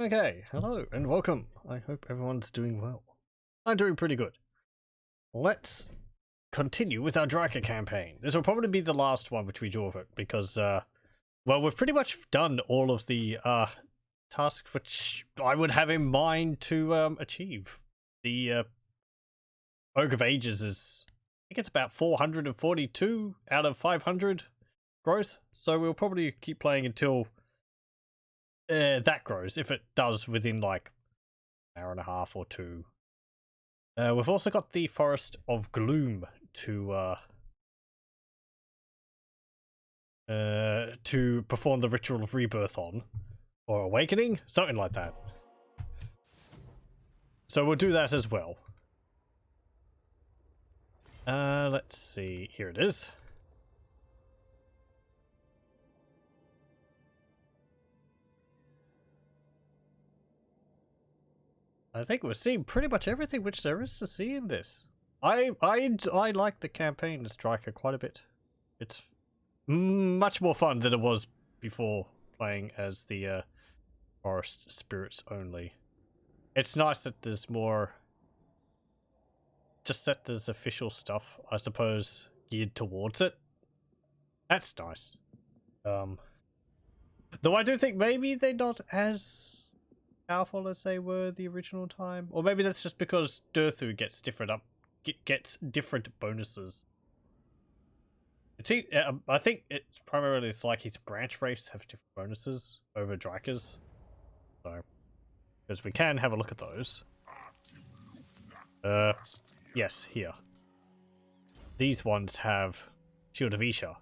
Okay, hello and welcome. I hope everyone's doing well. I'm doing pretty good. Let's continue with our Drycha campaign. This will probably be the last one which we do of it because, well, we've pretty much done all of the tasks which I would have in mind to achieve. The Oak of Ages is, I think it's about 442 out of 500 growth, so we'll probably keep playing until that grows, if it does within like an hour and a half or two. We've also got the Foest of Gloom to perform the Ritual of Rebirth on, or Awakening, something like that. So we'll do that as well. Let's see, here it is. I think we're seeing pretty much everything which there is to see in this. I like the campaign as Drycha quite a bit. It's much more fun than it was before playing as the forest spirits only. It's nice that there's more, just that there's official stuff, I suppose, geared towards it. That's nice. Though I do think maybe they're not as powerful as they were the original time, or maybe that's just because Durthu gets different bonuses. I think it's primarily like his branch race have different bonuses over Drycha's, so because we can have a look at those. Yes, here. These ones have Shield of Isha,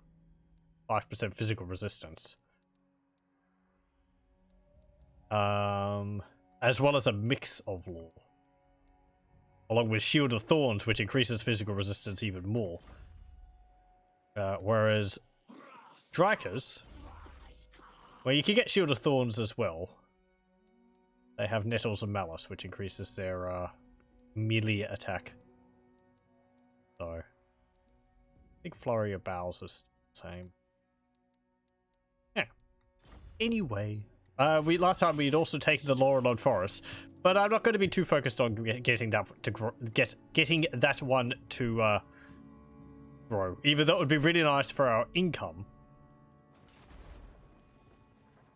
5% physical resistance. As well as a mix of law, along with Shield of Thorns, which increases physical resistance even more. Whereas Drycha's, well, you can get Shield of Thorns as well. They have Nettles and Malice, which increases their melee attack. So, I think Flurry of Bowels is the same. Yeah. Anyway. Last time we had also taken the Loren on Forest, but I'm not going to be too focused on getting that to getting that one to grow. Even though it would be really nice for our income.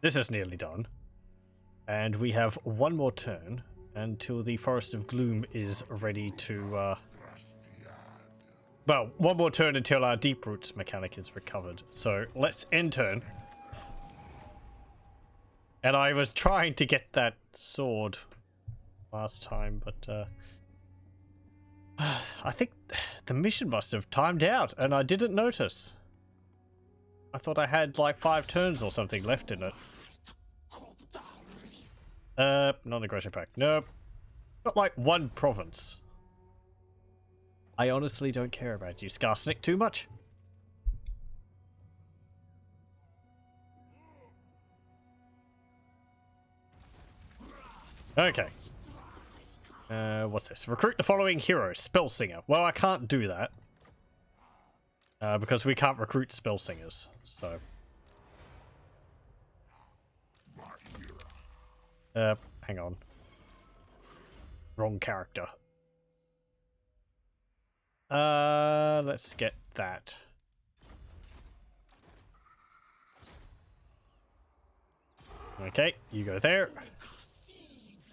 This is nearly done, and we have one more turn until the Foest of Gloom is ready to. Well, one more turn until our Deep Roots mechanic is recovered. So let's end turn. And I was trying to get that sword last time, but I think the mission must have timed out, and I didn't notice. I thought I had like 5 turns or something left in it. Non-aggression pact. Nope. Got like 1 province. I honestly don't care about you, Skarsnik, too much. Okay. What's this? Recruit the following heroes. Spellsinger. Well, I can't do that. Because we can't recruit Spellsingers, so. Hang on. Wrong character. Let's get that. Okay, you go there.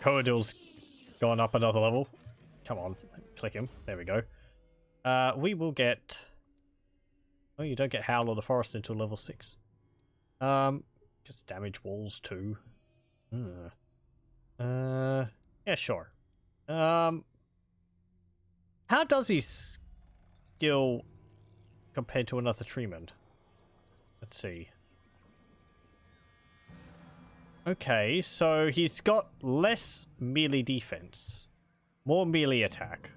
Coadil's gone up another level. Come on, click him. There we go. We will get. Oh, you don't get Howl of the Forest until level 6. Just damage walls too. Yeah, sure. How does he skill compared to another treatment? Let's see. Okay, so he's got less melee defense, more melee attack.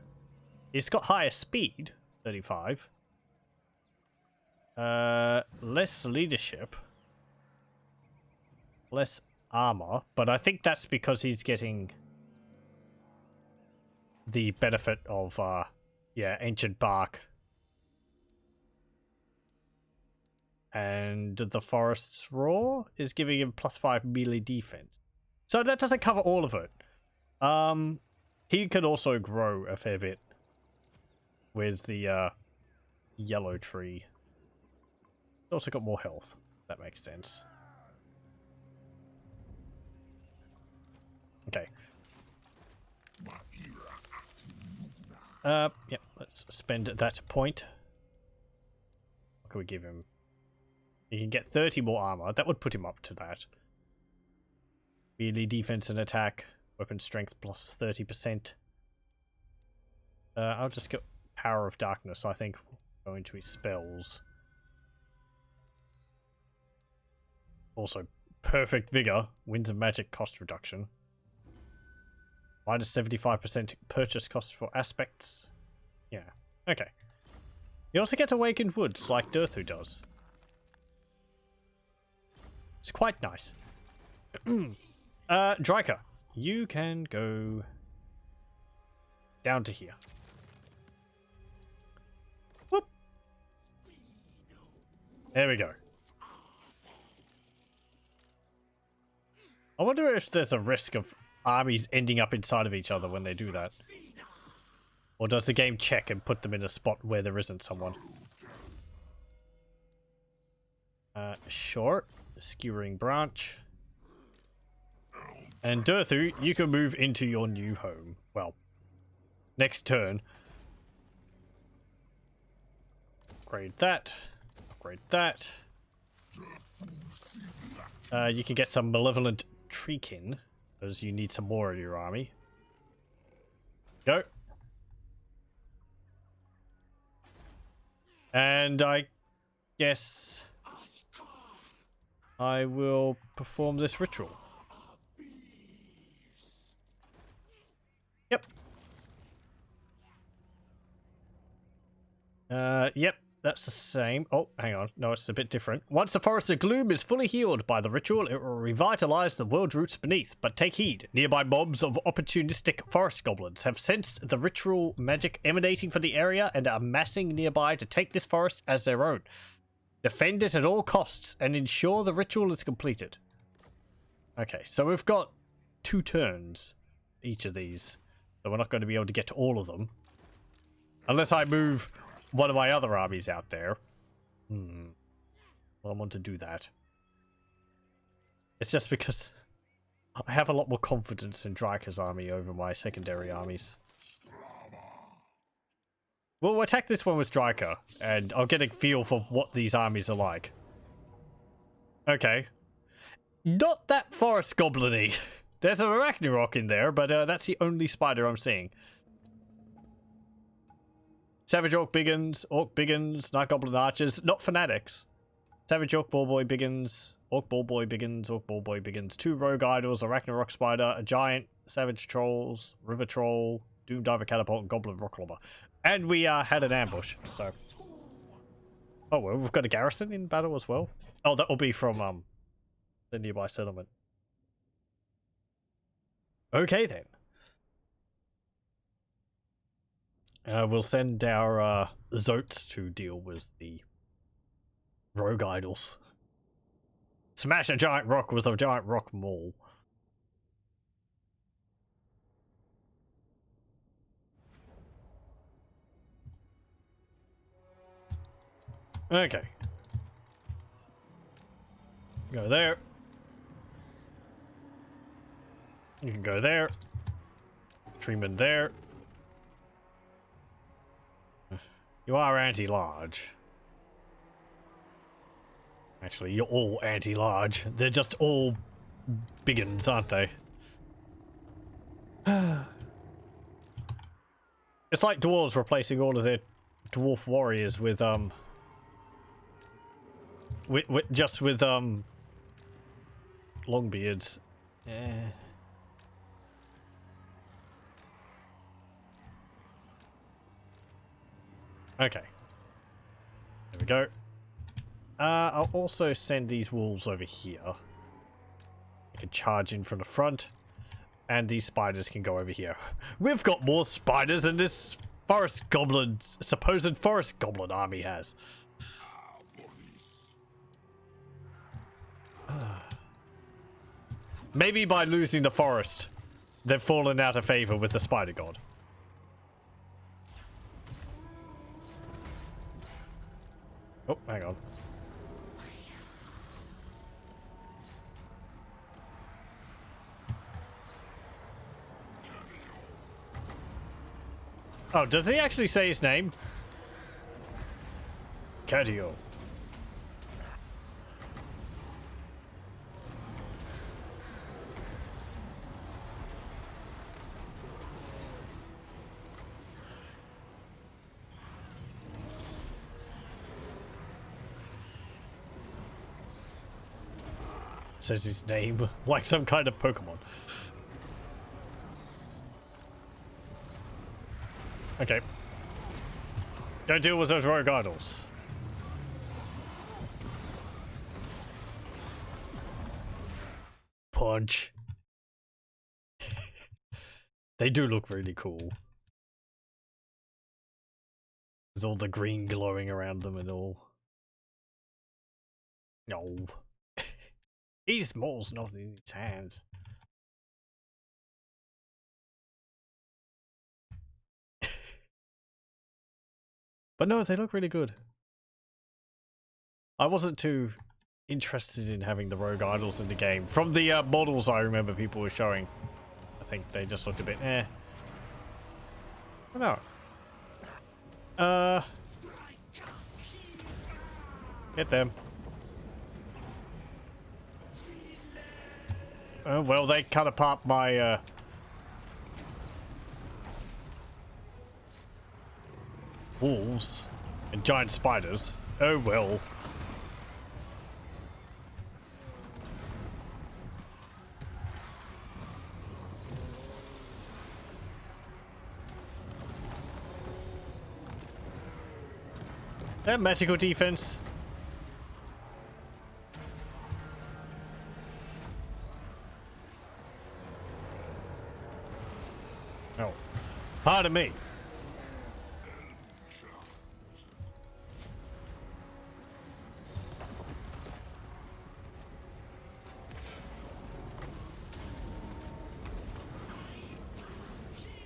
He's got higher speed, 35. Less leadership, less armor, but I think that's because he's getting the benefit of, yeah, Ancient Bark. And the Forest's Roar is giving him +5 melee defense. So that doesn't cover all of it. He could also grow a fair bit with the yellow tree. He's also got more health. That makes sense. Okay. Yeah, let's spend that point. What can we give him? He can get 30 more armor. That would put him up to that. Melee defense and attack. Weapon strength plus 30%. I'll just get Power of Darkness, I think. Go into his spells. Also, Perfect Vigor. Winds of Magic cost reduction. Minus 75% purchase cost for aspects. Yeah, okay. You also get Awakened Woods, like Dirthu does. It's quite nice. Drycha, you can go down to here. Whoop. There we go. I wonder if there's a risk of armies ending up inside of each other when they do that. Or does the game check and put them in a spot where there isn't someone? Sure. Skewering branch. And Dirthu, you can move into your new home. Well, next turn. Upgrade that. Upgrade that. You can get some malevolent treekin, because you need some more in your army. Go. And I guess I will perform this ritual. Yep. Yep, that's the same. Oh, hang on. No, it's a bit different. Once the Foest of Gloom is fully healed by the ritual, it will revitalize the world roots beneath. But take heed. Nearby mobs of opportunistic forest goblins have sensed the ritual magic emanating from the area and are massing nearby to take this forest as their own. Defend it at all costs and ensure the ritual is completed. Okay, so we've got 2 turns, each of these. So we're not going to be able to get to all of them. Unless I move one of my other armies out there. Well, I want to do that. It's just because I have a lot more confidence in Drycha's army over my secondary armies. We'll attack this one with Drycha, and I'll get a feel for what these armies are like. Okay. Not that forest goblin-y. There's an Arachnarok in there, but that's the only spider I'm seeing. Savage Orc Biggins, Night Goblin Archers, not Fanatics. Savage Orc Ballboy Biggins, Orc Ballboy Biggins, Orc Ballboy Biggins, 2 Rogue Idols, Arachnarok Spider, a Giant, Savage Trolls, River Troll, Doom Diver Catapult, and Goblin Rocklobber. And we had an ambush, so... Oh, well, we've got a garrison in battle as well. Oh, that will be from the nearby settlement. Okay, then. We'll send our Zotes to deal with the Rogue Idols. Smash a giant rock with a giant rock maul. Okay. Go there. You can go there. Treeman there. You are anti-large. Actually, you're all anti-large. They're just all biggins, aren't they? It's like dwarves replacing all of their dwarf warriors with longbeards. Okay. There we go. I'll also send these wolves over here. They can charge in from the front. And these spiders can go over here. We've got more spiders than this supposed forest goblin army has. Maybe by losing the forest, they've fallen out of favor with the spider god. Oh, hang on. Oh, does he actually say his name? Cadio. Says his name like some kind of Pokemon. Okay. Go deal with those rogue idols. Punch. They do look really cool. With all the green glowing around them and all. No. His maul's not in his hands. But no, they look really good. I wasn't too interested in having the rogue idols in the game. From the models I remember people were showing, I think they just looked a bit eh. I don't know. Get them. Well, they cut apart my wolves and giant spiders. Oh well. That magical defense. Oh, pardon me.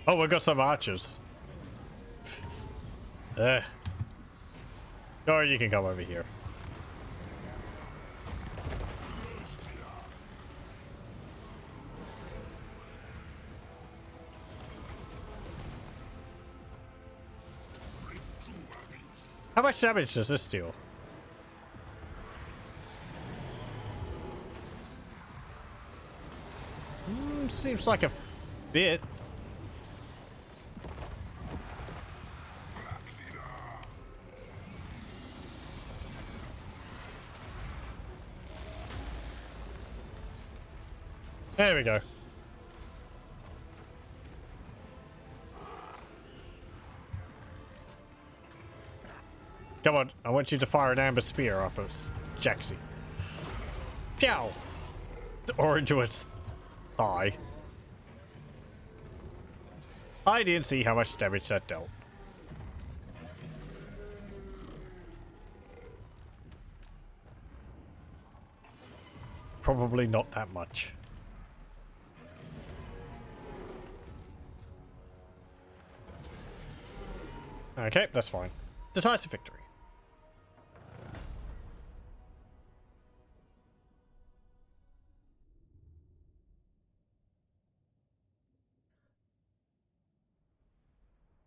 Oh, we got some archers. Or you can come over here. How much damage does this deal? Seems like a bit. There we go. Come on, I want you to fire an amber spear up at Jaxie. Pow! Or into its thigh. I didn't see how much damage that dealt. Probably not that much. Okay, that's fine. Decisive victory.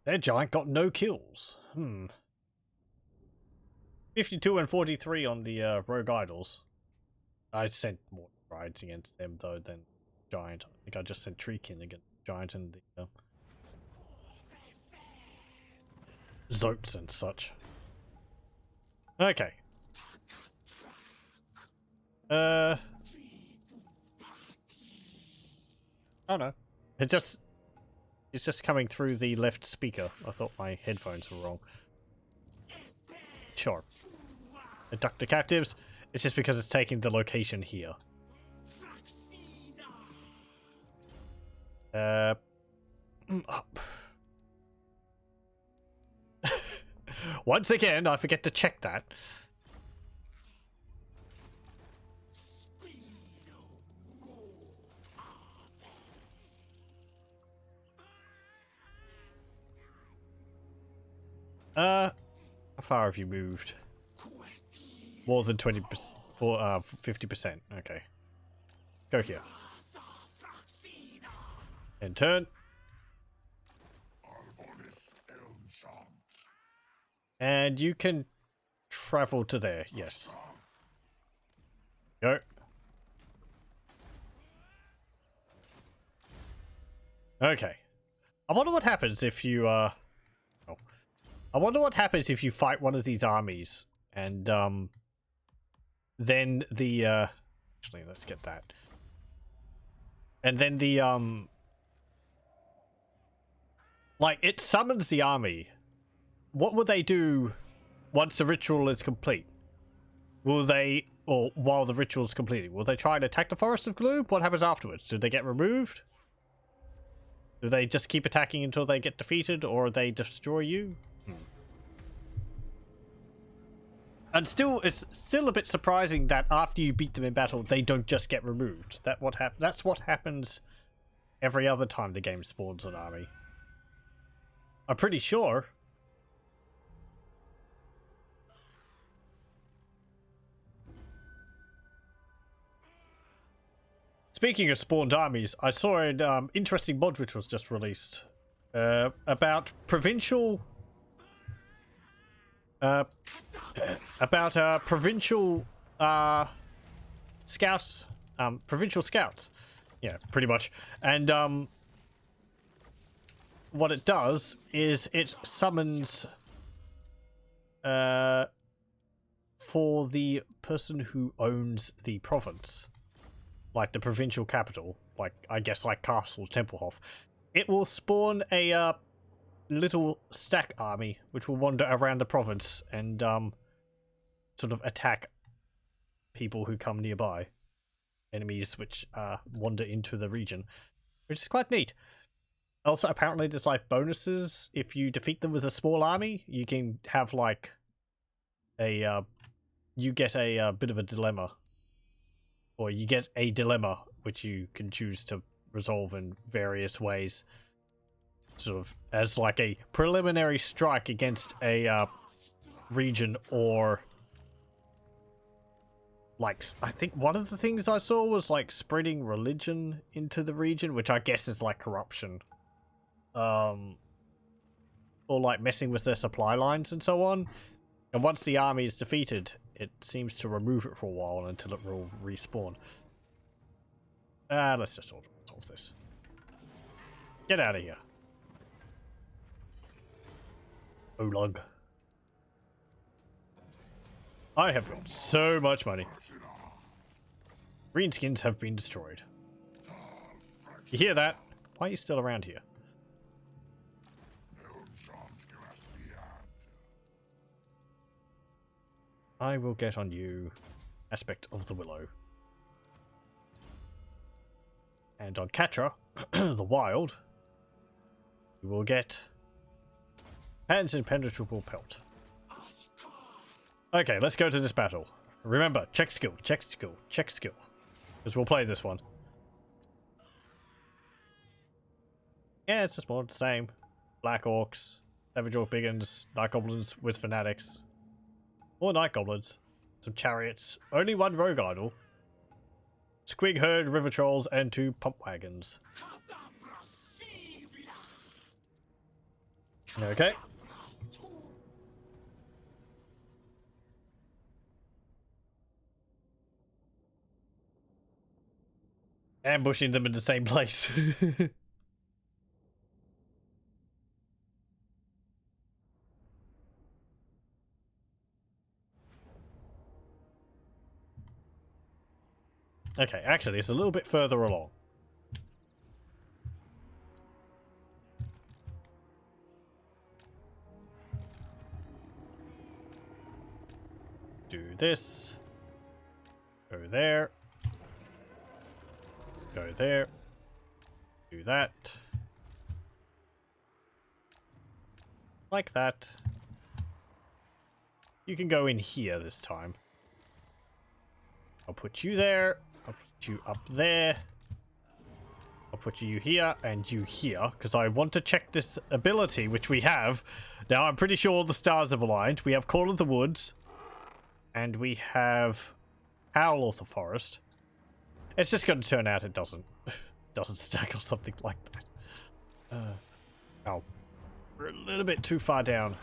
Their giant got no kills. 52 and 43 on the rogue idols. I sent more rides against them though than giant. I think I just sent Treekin against giant and the Zotes and such. Okay. Oh no. It's just coming through the left speaker. I thought my headphones were wrong. Sure. Abduct the captives. It's just because it's taking the location here. Up. Once again, I forget to check that. How far have you moved? More than 20%, 50%. Okay. Go here. And turn. And you can travel to there, yes. Go. Okay. I wonder what happens if you, I wonder what happens if you fight one of these armies and, then the, actually, let's get that. And then the, like, it summons the army. What will they do once the ritual is complete? Will they, or while the ritual is completing, will they try and attack the Foest of Gloom? What happens afterwards? Do they get removed? Do they just keep attacking until they get defeated, or they destroy you? And still, it's still a bit surprising that after you beat them in battle, they don't just get removed. That's what happens every other time the game spawns an army. I'm pretty sure. Speaking of spawned armies, I saw an interesting mod which was just released about provincial provincial scouts, provincial scouts. Yeah, pretty much. And what it does is it summons for the person who owns the province, like the provincial capital, like I guess like Castle Templehof. It will spawn a little stack army which will wander around the province and sort of attack people who come nearby, enemies which wander into the region, which is quite neat. Also, apparently there's like bonuses if you defeat them with a small army. You can have like a you get a bit of a dilemma, or you get a dilemma which you can choose to resolve in various ways, sort of as like a preliminary strike against a region, or like I think one of the things I saw was like spreading religion into the region, which I guess is like corruption, or like messing with their supply lines and so on. And once the army is defeated, it seems to remove it for a while until it will respawn. Let's just solve this. Get out of here. Olag. I have got so much money. Greenskins have been destroyed. You hear that? Why are you still around here? I will get on you. Aspect of the Willow. And on Katra, the Wild, you will get Hands Impenetrable Pelt. Okay, let's go to this battle. Remember, check skill, check skill, check skill. Because we'll play this one. Yeah, it's just more the same. Black Orcs, Savage Orc Biggins, Night Goblins with Fanatics. More Night Goblins. Some Chariots. Only one Rogue Idol. Squig Herd, River Trolls, and 2 Pump Wagons. Okay. Ambushing them in the same place. Okay, actually, it's a little bit further along. Do this. Go there. Go there. Do that. Like that. You can go in here this time. I'll put you there. I'll put you up there. I'll I'll put you here and you here, because I want to check this ability, which we have. Now, I'm pretty sure all the stars have aligned. We have Call of the Woods, and we have Howl of the Forest. It's just going to turn out it doesn't stack or something like that. Oh, we're a little bit too far down.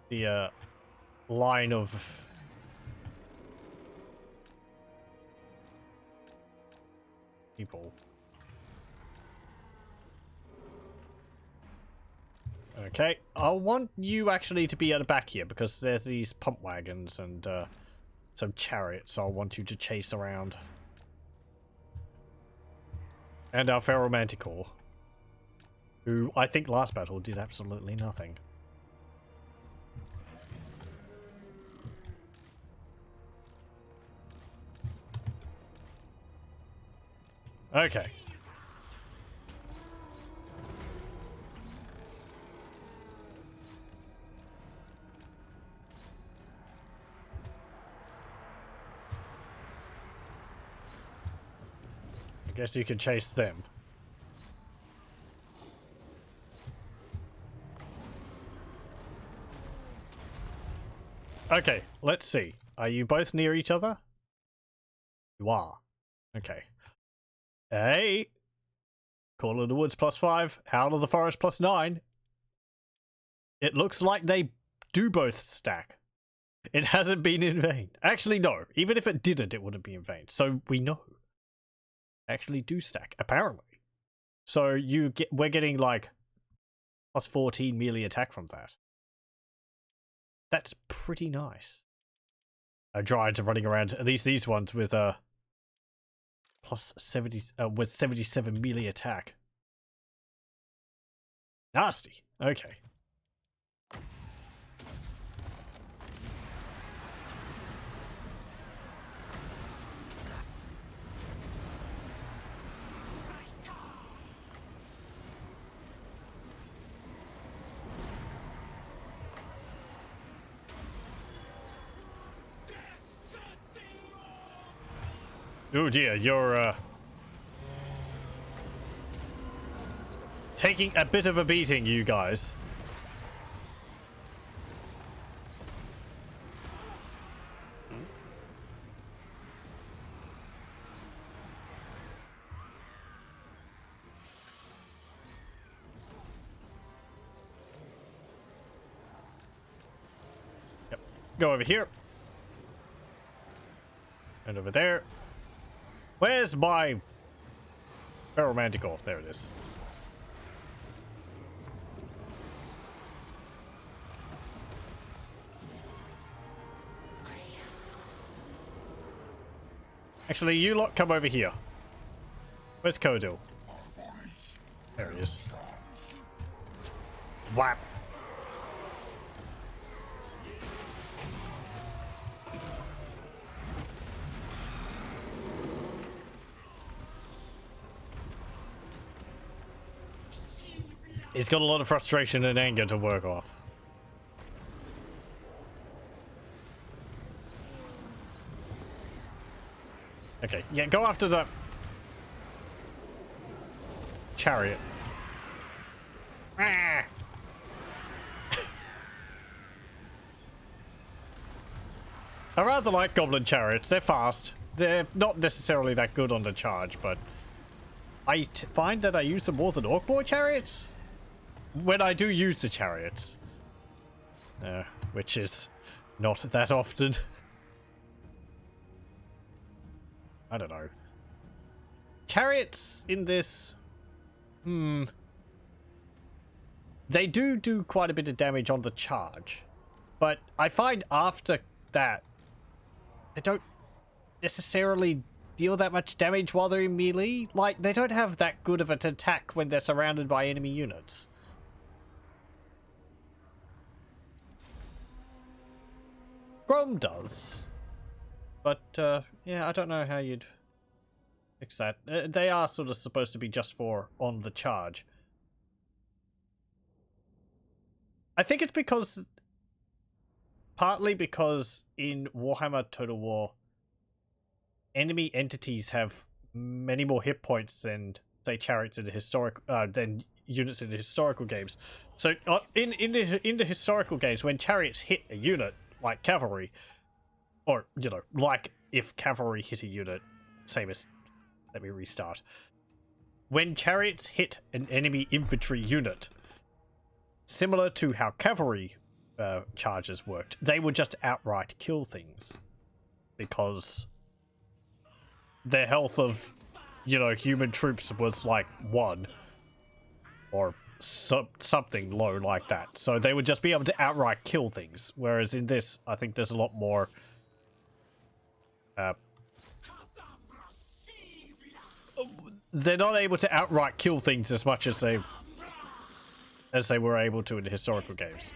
The line of people. Okay, I want you actually to be at the back here because there's these pump wagons and some chariots I want you to chase around. And our Feral Manticore, who I think last battle did absolutely nothing. Okay. I guess you can chase them. Okay, let's see. Are you both near each other? You are. Okay. Hey! Call of the Woods +5, Howl of the Forest +9. It looks like they do both stack. It hasn't been in vain. Actually, no. Even if it didn't, it wouldn't be in vain. So we know. Actually do stack, apparently. So we're getting like +14 melee attack from that. That's pretty nice. Drycha are running around, at least these ones with +70 with 77 melee attack. Nasty. Okay. Oh dear, you're taking a bit of a beating, you guys. Yep. Go over here. And over there. Where's my Feral Manticore? There it is. Actually, you lot come over here. Where's Kodil? There he is. Whap! He's got a lot of frustration and anger to work off. Okay, yeah, go after the chariot. Ah. I rather like goblin chariots. They're fast. They're not necessarily that good on the charge, but I find that I use them more than orc boy chariots when I do use the chariots, which is not that often. I don't know. Chariots in this, they do quite a bit of damage on the charge, but I find after that they don't necessarily deal that much damage while they're in melee. Like, they don't have that good of an attack when they're surrounded by enemy units. Grom does. But, yeah, I don't know how you'd fix that. They are sort of supposed to be just for on the charge. I think it's because partly because in Warhammer Total War, enemy entities have many more hit points than, say, chariots in the than units in the historical games. So in the historical games, when chariots hit a unit like cavalry, or like if cavalry hit a unit, same as, let me restart. When chariots hit an enemy infantry unit, similar to how cavalry charges worked, they would just outright kill things because their health of, human troops was like 1 or something low like that. So they would just be able to outright kill things. Whereas in this, I think there's a lot more. They're not able to outright kill things as much as they were able to in the historical games.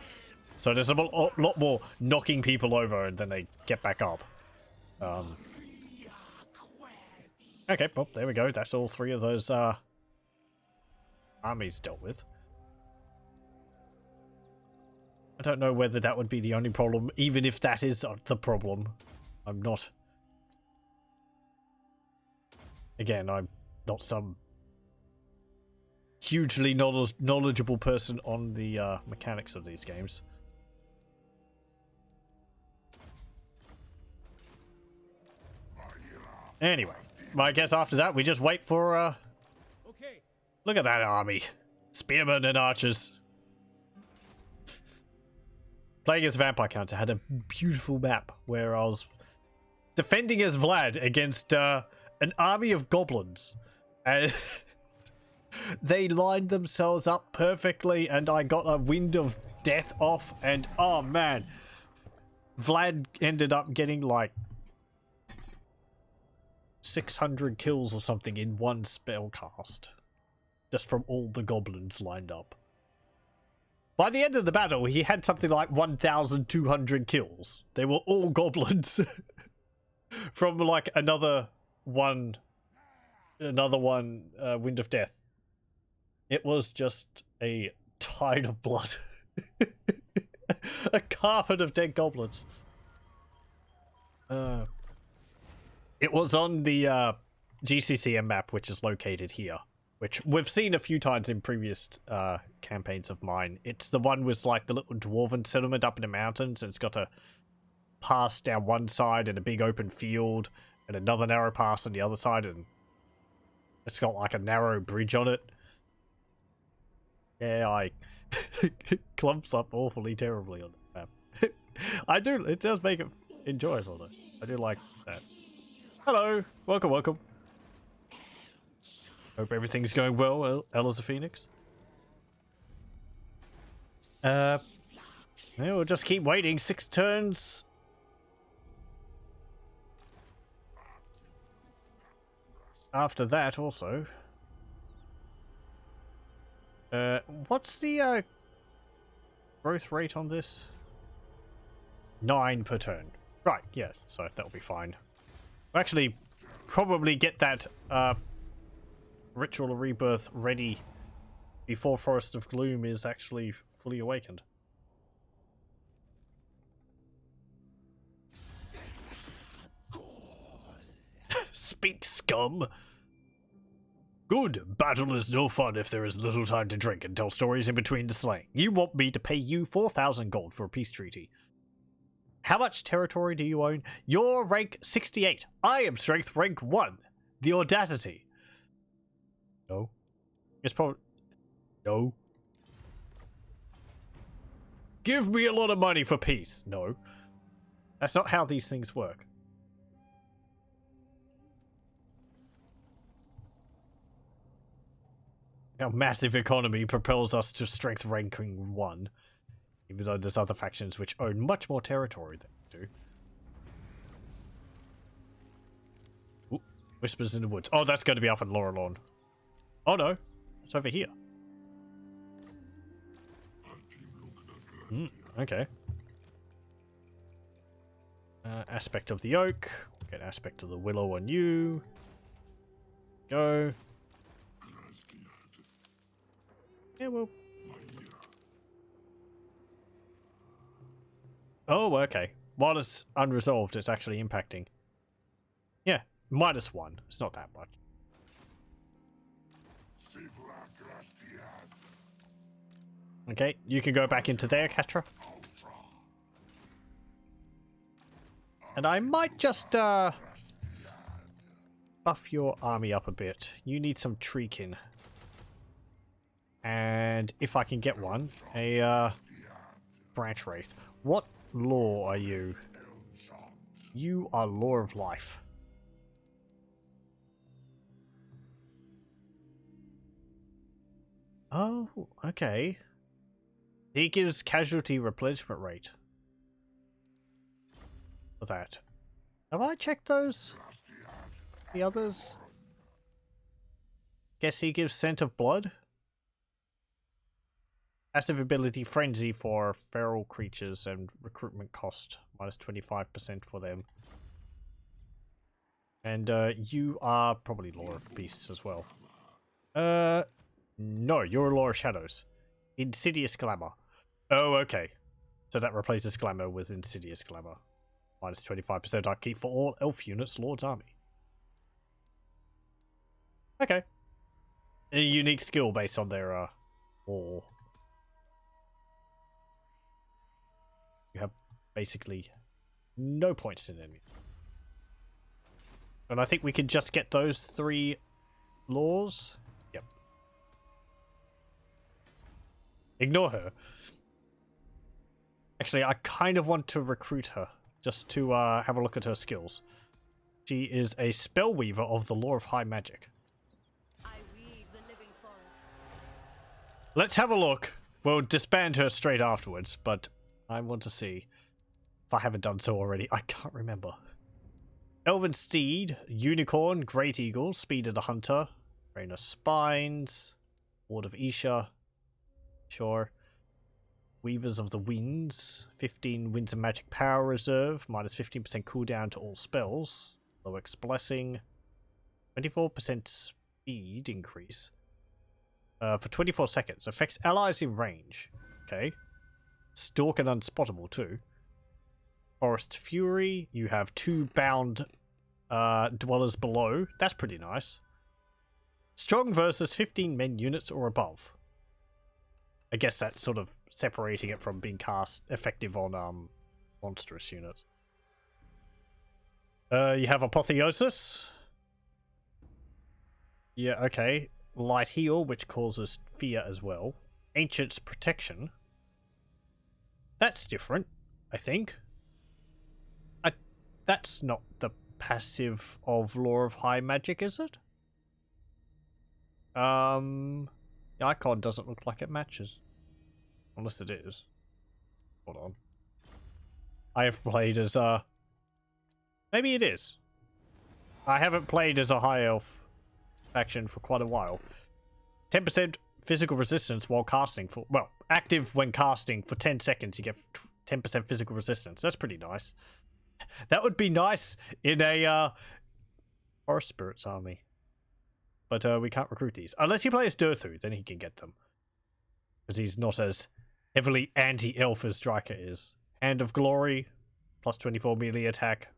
So there's a lot more knocking people over and then they get back up. Okay, well, there we go. That's all 3 of those armies dealt with. I don't know whether that would be the only problem, even if that is the problem. I'm not... Again, I'm not some hugely knowledgeable person on the mechanics of these games. Anyway, I guess after that we just wait for Okay. Look at that army. Spearmen and archers. Playing as Vampire Counter had a beautiful map where I was defending as Vlad against an army of goblins. And they lined themselves up perfectly and I got a wind of death off and oh man. Vlad ended up getting like 600 kills or something in one spell cast. Just from all the goblins lined up. By the end of the battle, he had something like 1,200 kills. They were all goblins. From like another one, Wind of Death. It was just a tide of blood. A carpet of dead goblins. It was on the GCCM map, which is located here. Which we've seen a few times in previous campaigns of mine. It's the one with like the little dwarven settlement up in the mountains, and it's got a pass down one side and a big open field, and another narrow pass on the other side, and it's got like a narrow bridge on it. Yeah, I clumps up awfully terribly on the map. I do, it does make it enjoyable though. I do like that. Hello, welcome, welcome. Hope everything's going well, Ella's a Phoenix. Yeah, we'll just keep waiting. 6 turns. After that, also. What's the growth rate on this? 9 per turn. Right, yeah, so that'll be fine. We'll actually probably get that Ritual of Rebirth ready before Foest of Gloom is actually fully awakened. Speak, scum! Good. Battle is no fun if there is little time to drink and tell stories in between the slaying. You want me to pay you 4,000 gold for a peace treaty. How much territory do you own? You're rank 68. I am strength rank 1. The audacity. No. It's probably... No. Give me a lot of money for peace. No. That's not how these things work. Our massive economy propels us to strength ranking 1. Even though there's other factions which own much more territory than we do. Ooh, Whispers in the Woods. Oh, that's going to be up in Laurelorn. Oh no, it's over here. Okay. Aspect of the Oak. We'll get aspect of the Willow on you. Go. Yeah, well. Oh, okay. While it's unresolved, it's actually impacting. Yeah, -1. It's not that much. Okay, you can go back into there, Katra. And I might just, buff your army up a bit. You need some treekin. And if I can get one, a, branch wraith. What law are you? You are law of life. Oh, okay. He gives casualty replenishment rate. For that. Have I checked those? The others? Guess he gives scent of blood? Passive ability frenzy for feral creatures and recruitment cost. -25% for them. And you are probably Lore of Beasts as well. No, you're Lore of Shadows. Insidious Glamour. Oh, okay. So that replaces Glamour with Insidious Glamour. -25% I keep for all elf units, Lord's Army. Okay. A unique skill based on their, or you have basically no points in enemy. And I think we can just get those 3 laws. Yep. Ignore her. Actually, I kind of want to recruit her. Just to have a look at her skills. She is a spellweaver of the Law of High Magic. I weave the living forest. Let's have a look. We'll disband her straight afterwards, but I want to see if I haven't done so already. I can't remember. Elven Steed, Unicorn, Great Eagle, Speed of the Hunter, Rain of Spines, Ward of Isha, sure. Weavers of the Winds, 15 Winds of Magic Power Reserve, -15% cooldown to all spells, Loex Blessing, 24% speed increase for 24 seconds, affects allies in range. Okay. Stalk and Unspottable too. Forest Fury, you have 2 bound dwellers below. That's pretty nice. Strong versus 15 men units or above. I guess that's sort of separating it from being cast effective on monstrous units. You have Apotheosis. Yeah, okay. Light Heal, which causes fear as well. Ancient's Protection. That's different, I think. That's not the passive of Law of High Magic, is it? The icon doesn't look like it matches. Unless it is. Hold on. I have played as, maybe it is. I haven't played as a High Elf faction for quite a while. 10% physical resistance while casting for, well, active when casting for 10 seconds, you get 10% physical resistance. That's pretty nice. That would be nice in a, Forest Spirits army. But, we can't recruit these. Unless he plays Durthu, then he can get them. Because he's not as heavily anti-elf as Drycha is. Hand of Glory, +24 melee attack,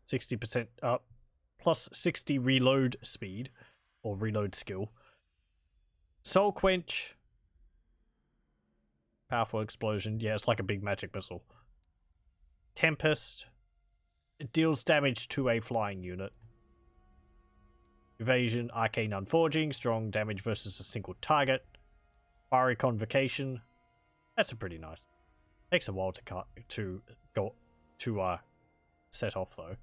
60% up, +60 reload speed, or reload skill. Soul Quench, powerful explosion. Yeah, it's like a big magic missile. Tempest, it deals damage to a flying unit. Evasion, Arcane Unforging, strong damage versus a single target. Fiery Convocation, that's a pretty nice. Takes a while to set off though.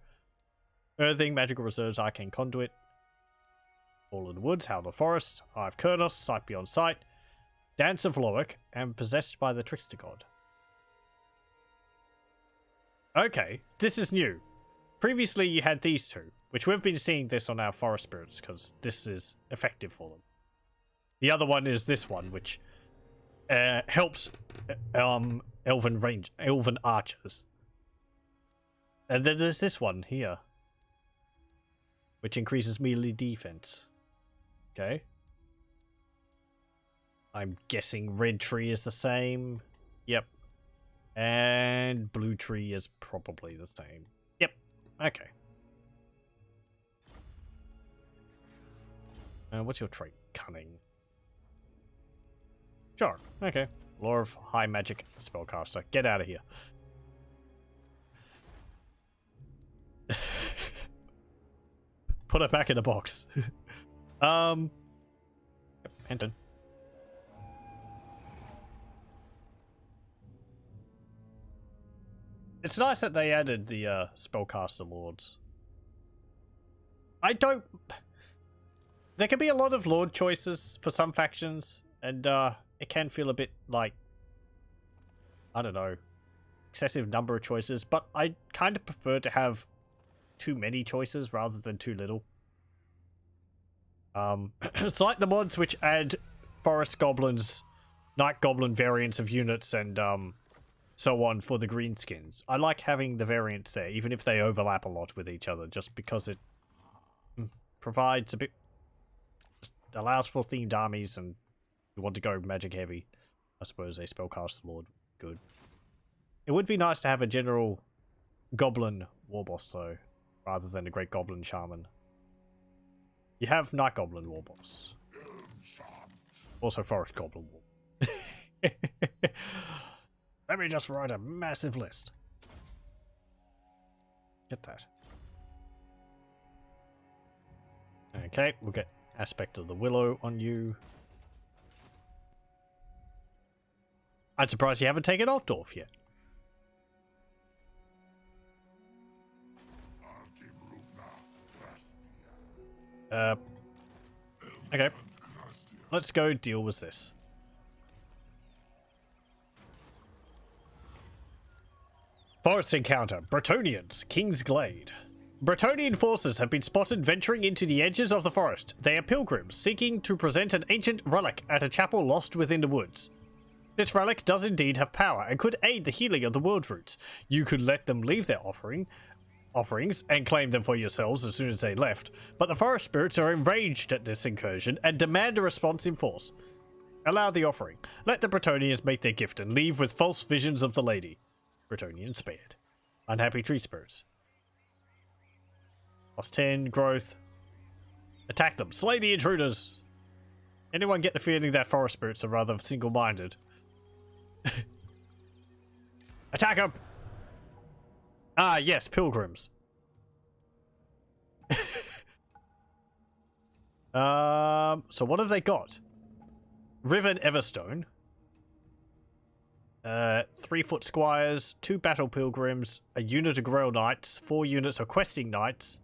Earthing, Magical Reserves, Arcane Conduit. Fall in the Woods, Howl the Forest, Eye of Kurnos, Sight Beyond Sight, Dance of Loic, and Possessed by the Trickster God. Okay, this is new. Previously you had these two, which we've been seeing this on our Forest Spirits, because this is effective for them. The other one is this one, which helps elven archers. And then there's this one here, which increases melee defense. Okay. I'm guessing Red Tree is the same. Yep. And blue tree is probably the same. Yep. Okay. What's your trait? Cunning. Sure. Okay. Lore of High Magic Spellcaster. Get out of here. Put it back in the box. Anton. It's nice that they added the spellcaster lords. I don't. There can be a lot of lord choices for some factions, and it can feel a bit like, I don't know, excessive number of choices, but I kind of prefer to have too many choices rather than too little. It's like the mods which add forest goblins, night goblin variants of units, and so on for the greenskins. I like having the variants there, even if they overlap a lot with each other, just because it provides a bit, just allows for themed armies, and you want to go magic heavy. I suppose a spellcaster lord, good. It would be nice to have a general goblin warboss though, rather than a great goblin shaman. You have night goblin warboss, also forest goblin warboss. Let me just write a massive list. Get that. Okay, we'll get Aspect of the Willow on you. I'm surprised you haven't taken Altdorf yet. Okay. Let's go deal with this. Forest encounter. Bretonians. King's Glade. Bretonian forces have been spotted venturing into the edges of the forest. They are pilgrims, seeking to present an ancient relic at a chapel lost within the woods. This relic does indeed have power, and could aid the healing of the world roots. You could let them leave their offerings, and claim them for yourselves as soon as they left, but the forest spirits are enraged at this incursion, and demand a response in force. Allow the offering. Let the Bretonians make their gift, and leave with false visions of the lady. Bretonian spared. Unhappy tree spirits. +10 growth. Attack them. Slay the intruders. Anyone get the feeling that forest spirits are rather single-minded? Attack them! Ah, yes, pilgrims. So what have they got? Riven Everstone. 3-foot squires, 2 battle pilgrims, a unit of Grail Knights, 4 units of questing knights,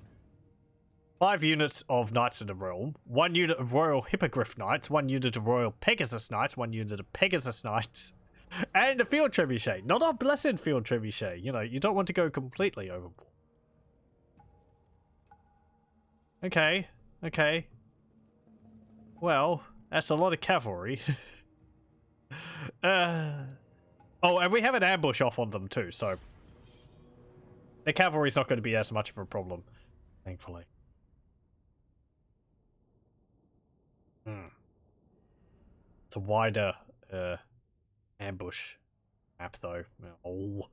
5 units of Knights of the Realm, 1 unit of Royal Hippogriff Knights, 1 unit of Royal Pegasus Knights, 1 unit of Pegasus Knights, and a Field Trebuchet. Not a blessed Field Trebuchet. You know, you don't want to go completely overboard. Okay, okay. Well, that's a lot of cavalry. Oh, and we have an ambush off on them too, so the cavalry's not going to be as much of a problem, thankfully. It's a wider ambush map, though. Oh.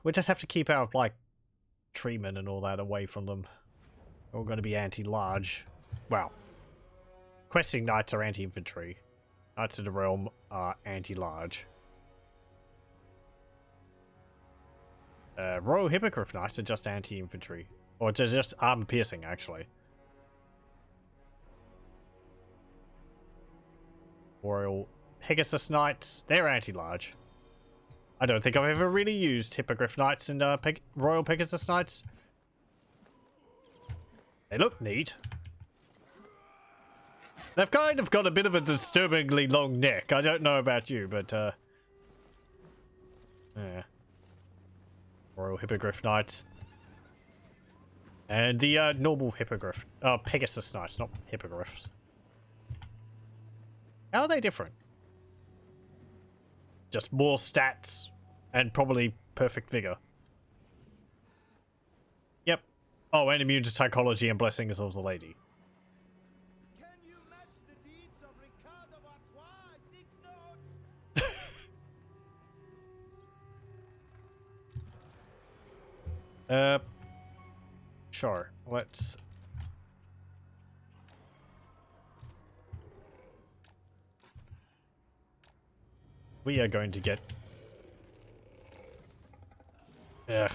We just have to keep our, like, treemen and all that away from them. We're going to be anti-large. Well, questing knights are anti-infantry. Knights of the Realm are anti-large. Royal Hippogriff Knights are just anti-infantry. Or they're just armor-piercing, actually. Royal Pegasus Knights, they're anti-large. I don't think I've ever really used Hippogriff Knights and Royal Pegasus Knights. They look neat. They've kind of got a bit of a disturbingly long neck. I don't know about you, but yeah. Royal Hippogriff Knights. And the normal Hippogriff, Pegasus Knights, not Hippogriffs. How are they different? Just more stats and probably perfect vigor. Yep. Oh, and immune to psychology and blessings of the lady. Can you match the deeds of Ricardo Artois? Sure. Let's... We are going to get... Ugh.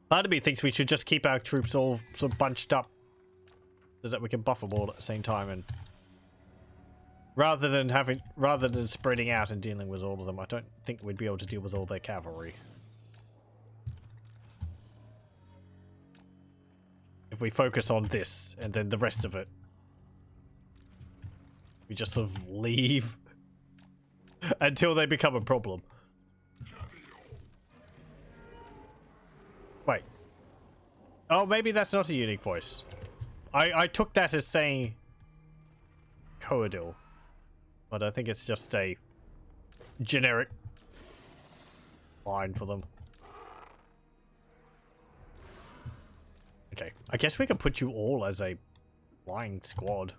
Part of me thinks we should just keep our troops all sort of bunched up so that we can buff them all at the same time, and rather than spreading out and dealing with all of them. I don't think we'd be able to deal with all their cavalry. If we focus on this and then the rest of it, we just sort of leave until they become a problem. Wait. Oh, maybe that's not a unique voice. I took that as saying Coadil, but I think it's just a generic line for them. Okay, I guess we can put you all as a flying squad.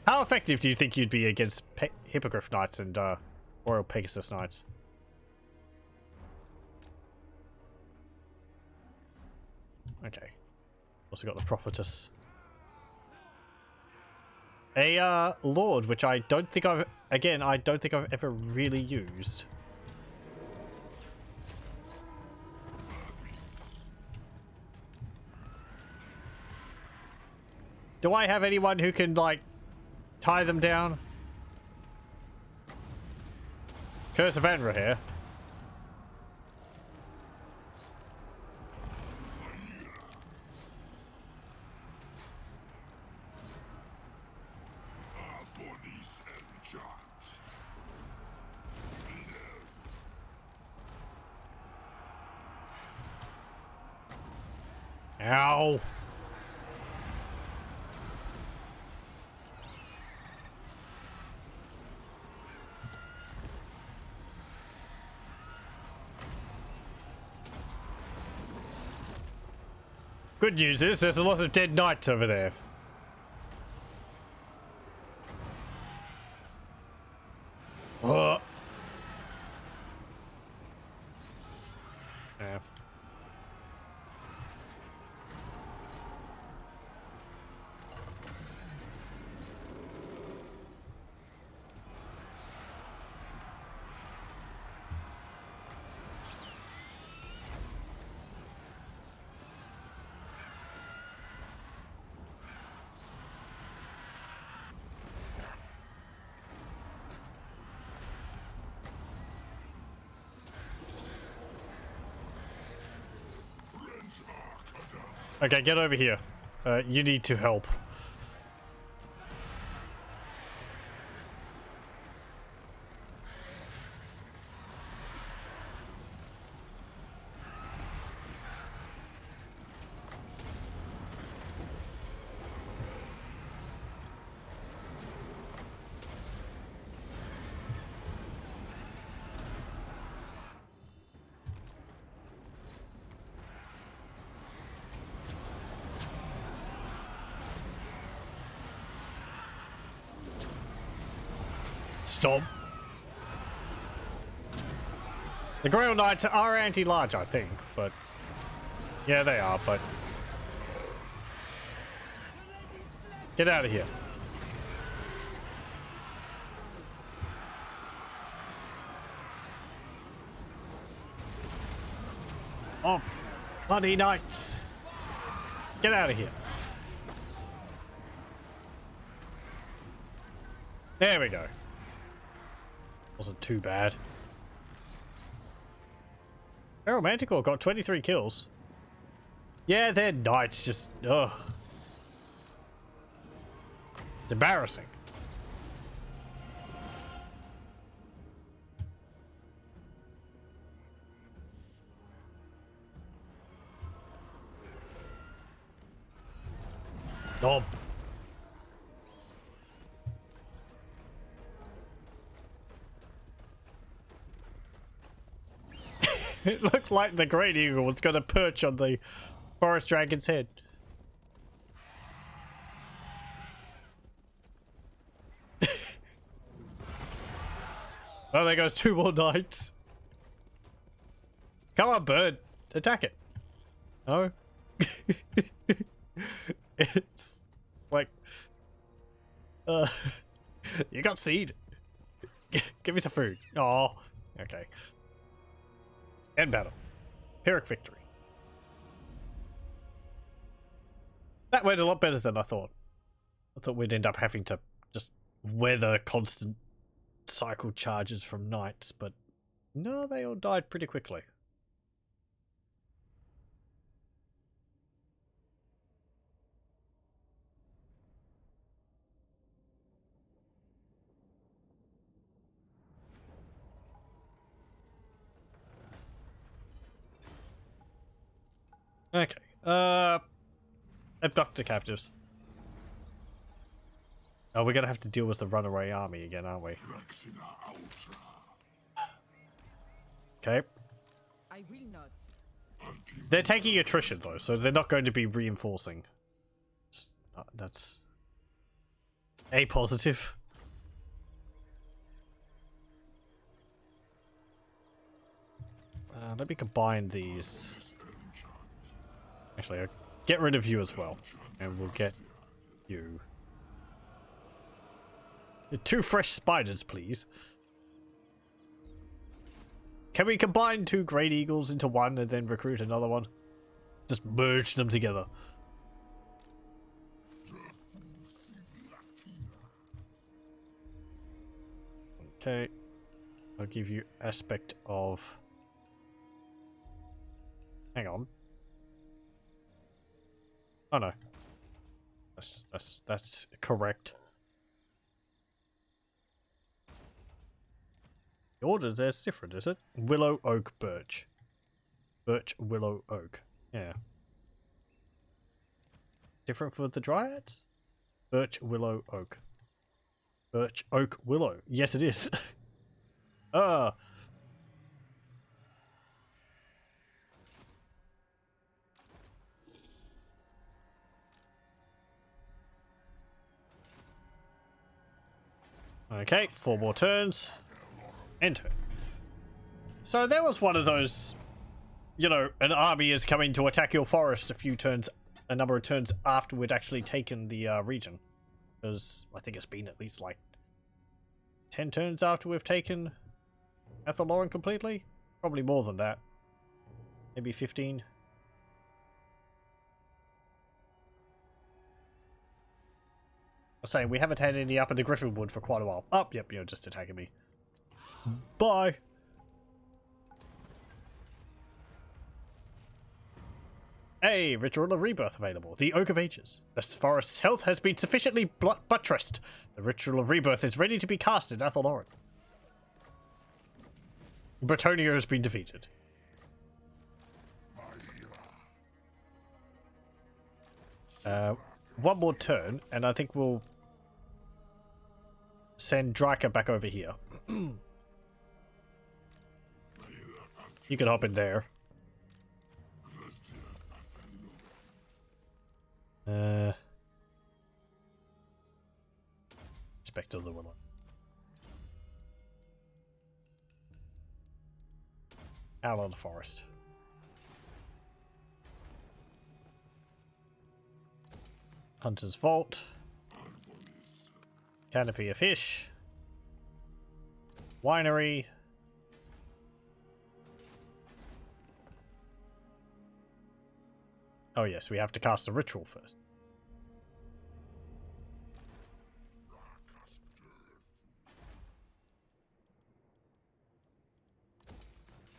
How effective do you think you'd be against Hippogriff Knights and Royal Pegasus Knights? Okay. Also got the Prophetess. A Lord, which I don't think I've ever really used. Do I have anyone who can, like, tie them down? Curse of Enra here. Ow! Good news is there's a lot of dead knights over there. Yeah. Okay, get over here. You need to help. Stop. The Grail Knights are anti-large, I think, but... Yeah, they are, but... Get out of here. Oh, bloody knights. Get out of here. There we go. Wasn't too bad. Feral Manticore got 23 kills. Yeah, their knights just... Ugh. It's embarrassing. Oh. It looked like the Great Eagle was going to perch on the Forest Dragon's head. Oh, there goes 2 more knights. Come on, bird. Attack it. No. It's like, you got seed. Give me some food. Oh, okay. End battle. Pyrrhic victory. That went a lot better than I thought. I thought we'd end up having to just weather constant cycle charges from knights, but no, they all died pretty quickly. Okay. Abduct the captives. Oh, we're gonna have to deal with the runaway army again, aren't we? Okay. I will not. They're taking attrition though, so they're not going to be reinforcing. That's a positive. Let me combine these. Actually, I'll get rid of you as well, and we'll get you. 2 fresh spiders, please. Can we combine 2 great eagles into one and then recruit another one? Just merge them together. Okay. I'll give you aspect of... Hang on. Oh no. That's correct. The order there's different, is it? Willow, oak, birch. Birch, willow, oak. Yeah. Different for the dryads? Birch, willow, oak. Birch, oak, willow. Yes, it is. Ah. Okay, 4 more turns. Enter. So there was one of those, you know, an army is coming to attack your forest a number of turns after we'd actually taken the region. Because I think it's been at least like 10 turns after we've taken Athel Loren completely. Probably more than that. Maybe 15. I'm saying we haven't had any up in the Griffinwood for quite a while. Oh, yep, you're just attacking me. Bye. Hey, Ritual of Rebirth available. The Oak of Ages. The forest's health has been sufficiently buttressed. The Ritual of Rebirth is ready to be cast in Athel Loren. Bretonia has been defeated. One more turn, and I think we'll send Drycha back over here. You can hop in there. Spectre of the Willow. Out of the forest. Hunter's Vault. Canopy of Fish. Winery. Oh yes, we have to cast a ritual first.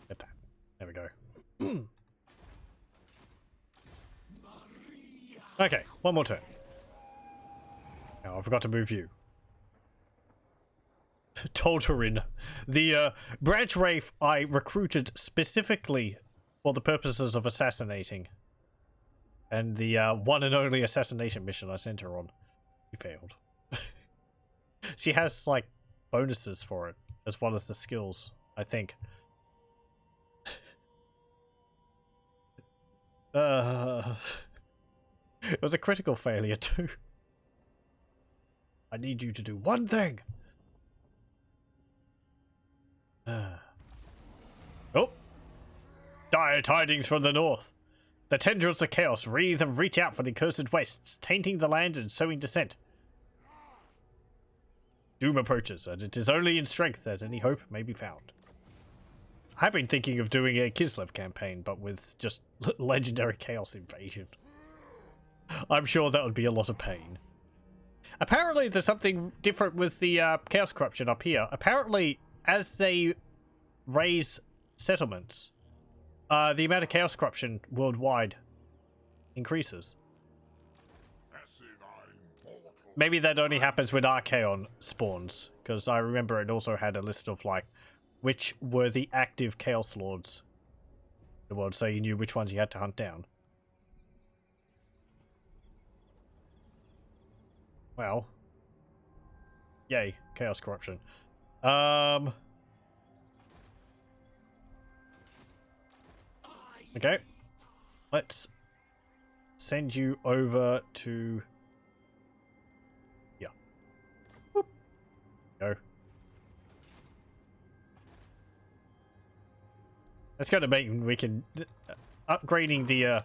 Get that. There we go. Okay, one more turn. Oh, I forgot to move you. Tolterin. The branch wraith I recruited specifically for the purposes of assassinating. And the one and only assassination mission I sent her on. She failed. She has, like, bonuses for it, as well as the skills, I think. It was a critical failure, too. I need you to do one thing! Oh! Dire tidings from the north. The tendrils of chaos wreathe and reach out from the cursed wastes, tainting the land and sowing dissent. Doom approaches, and it is only in strength that any hope may be found. I've been thinking of doing a Kislev campaign, but with just legendary chaos invasion. I'm sure that would be a lot of pain. Apparently, there's something different with the chaos corruption up here. Apparently, as they raise settlements, the amount of chaos corruption worldwide increases. Maybe that only happens when Archaon spawns, because I remember it also had a list of, like, which were the active Chaos Lords in the world, so you knew which ones you had to hunt down. Well. Yay, Chaos Corruption. Okay. Let's send you over to... Yeah. Whoop. Go. That's going to make we can... upgrading the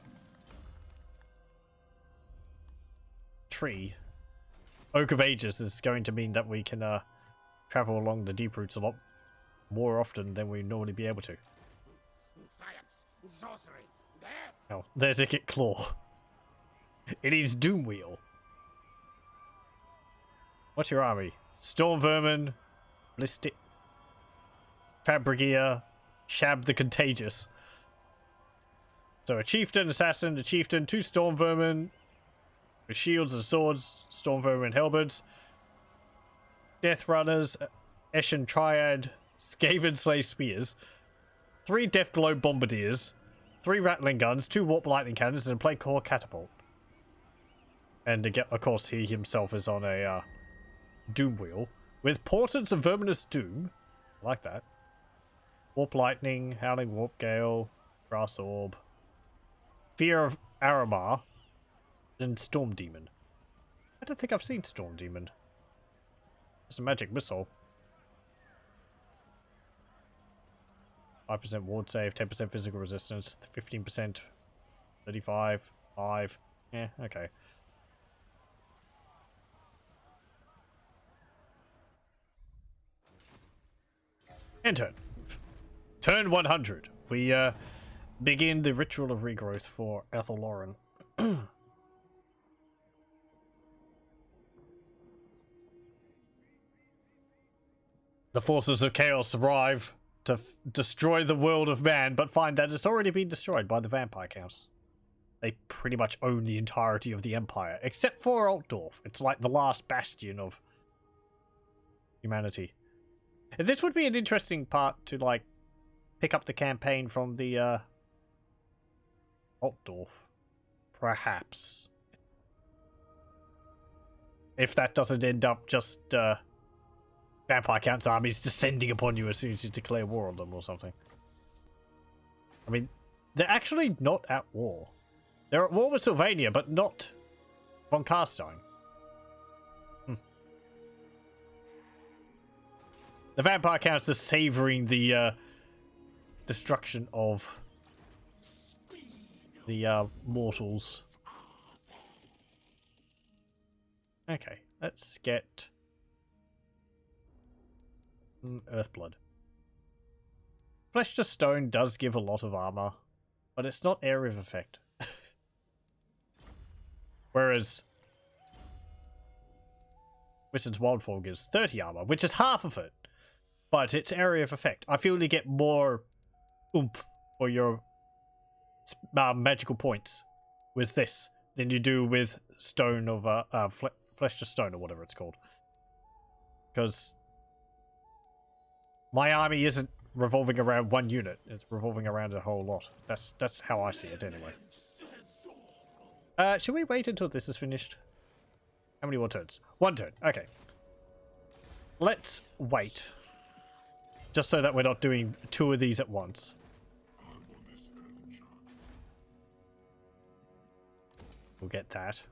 tree, Oak of Ages, is going to mean that we can travel along the deep routes a lot more often than we normally be able to. Science, sorcery, death. Oh, there's a Kit Claw. It is Doom Wheel. What's your army? Storm Vermin, Ballistic, Fabrigia, Shab the Contagious. So a chieftain, assassin, a chieftain, 2 storm vermin with shields and swords, storm vermin halberds, death runners, Eshin triad, Skaven slay spears, 3 death glow bombardiers, 3 rattling guns, 2 warp lightning cannons, and a plague core catapult. And again, of course, he himself is on a doom wheel with portents of verminous doom. I like that. Warp lightning, howling warp gale, grass orb, fear of Aramar, and storm demon. I don't think I've seen storm demon. It's a magic missile. 5% ward save, 10% physical resistance, 15%, 35, 5. Yeah, okay. And turn. Turn 100. We begin the Ritual of Regrowth for Athel Loren. The forces of chaos arrive to destroy the world of man, but find that it's already been destroyed by the vampire counts. They pretty much own the entirety of the empire, except for Altdorf. It's like the last bastion of humanity. And this would be an interesting part to, like, pick up the campaign from the Altdorf. Perhaps. If that doesn't end up just vampire counts armies descending upon you as soon as you declare war on them or something. I mean, they're actually not at war. They're at war with Sylvania, but not von Karstein. The vampire counts are savoring the destruction of the mortals. Okay, let's get Earthblood. Flesh to Stone does give a lot of armor, but it's not area of effect. Whereas Wizard's Wildfall gives 30 armor, which is half of it, but it's area of effect. I feel you get more oomph for your magical points with this than you do with Stone of Flesh to Stone or whatever it's called. Because my army isn't revolving around one unit; it's revolving around a whole lot. That's how I see it, anyway. Should we wait until this is finished? How many more turns? 1 turn. Okay. Let's wait, just so that we're not doing 2 of these at once. We'll get that.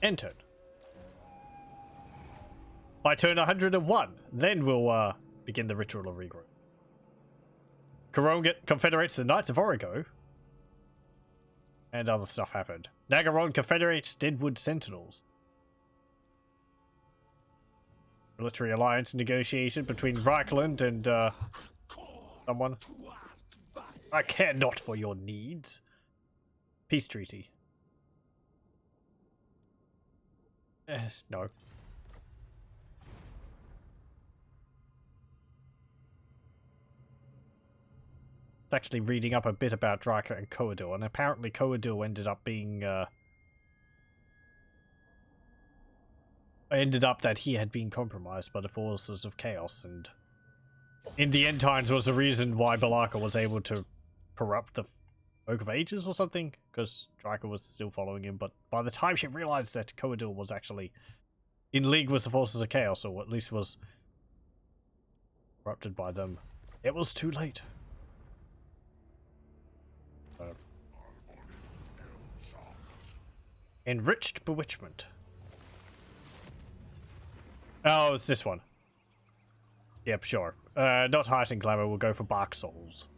End turn. By turn 101, then we'll begin the Ritual of Regrowth. Caron confederates the Knights of Origo. And other stuff happened. Nagaron confederates Deadwood Sentinels. Military alliance negotiation between Reichland and someone. I care not for your needs. Peace treaty. No. It's actually reading up a bit about Drycha and Coadil, and apparently Coadil ended up being that he had been compromised by the forces of chaos, and in the end times was the reason why Belaka was able to corrupt the Oak of Ages or something, because Drycha was still following him. But by the time she realized that Coadil was actually in league with the forces of chaos, or at least was corrupted by them, it was too late. Enriched Bewitchment. Oh, it's this one. Yep, sure. Not Height and Glamour, we'll go for Bark Souls.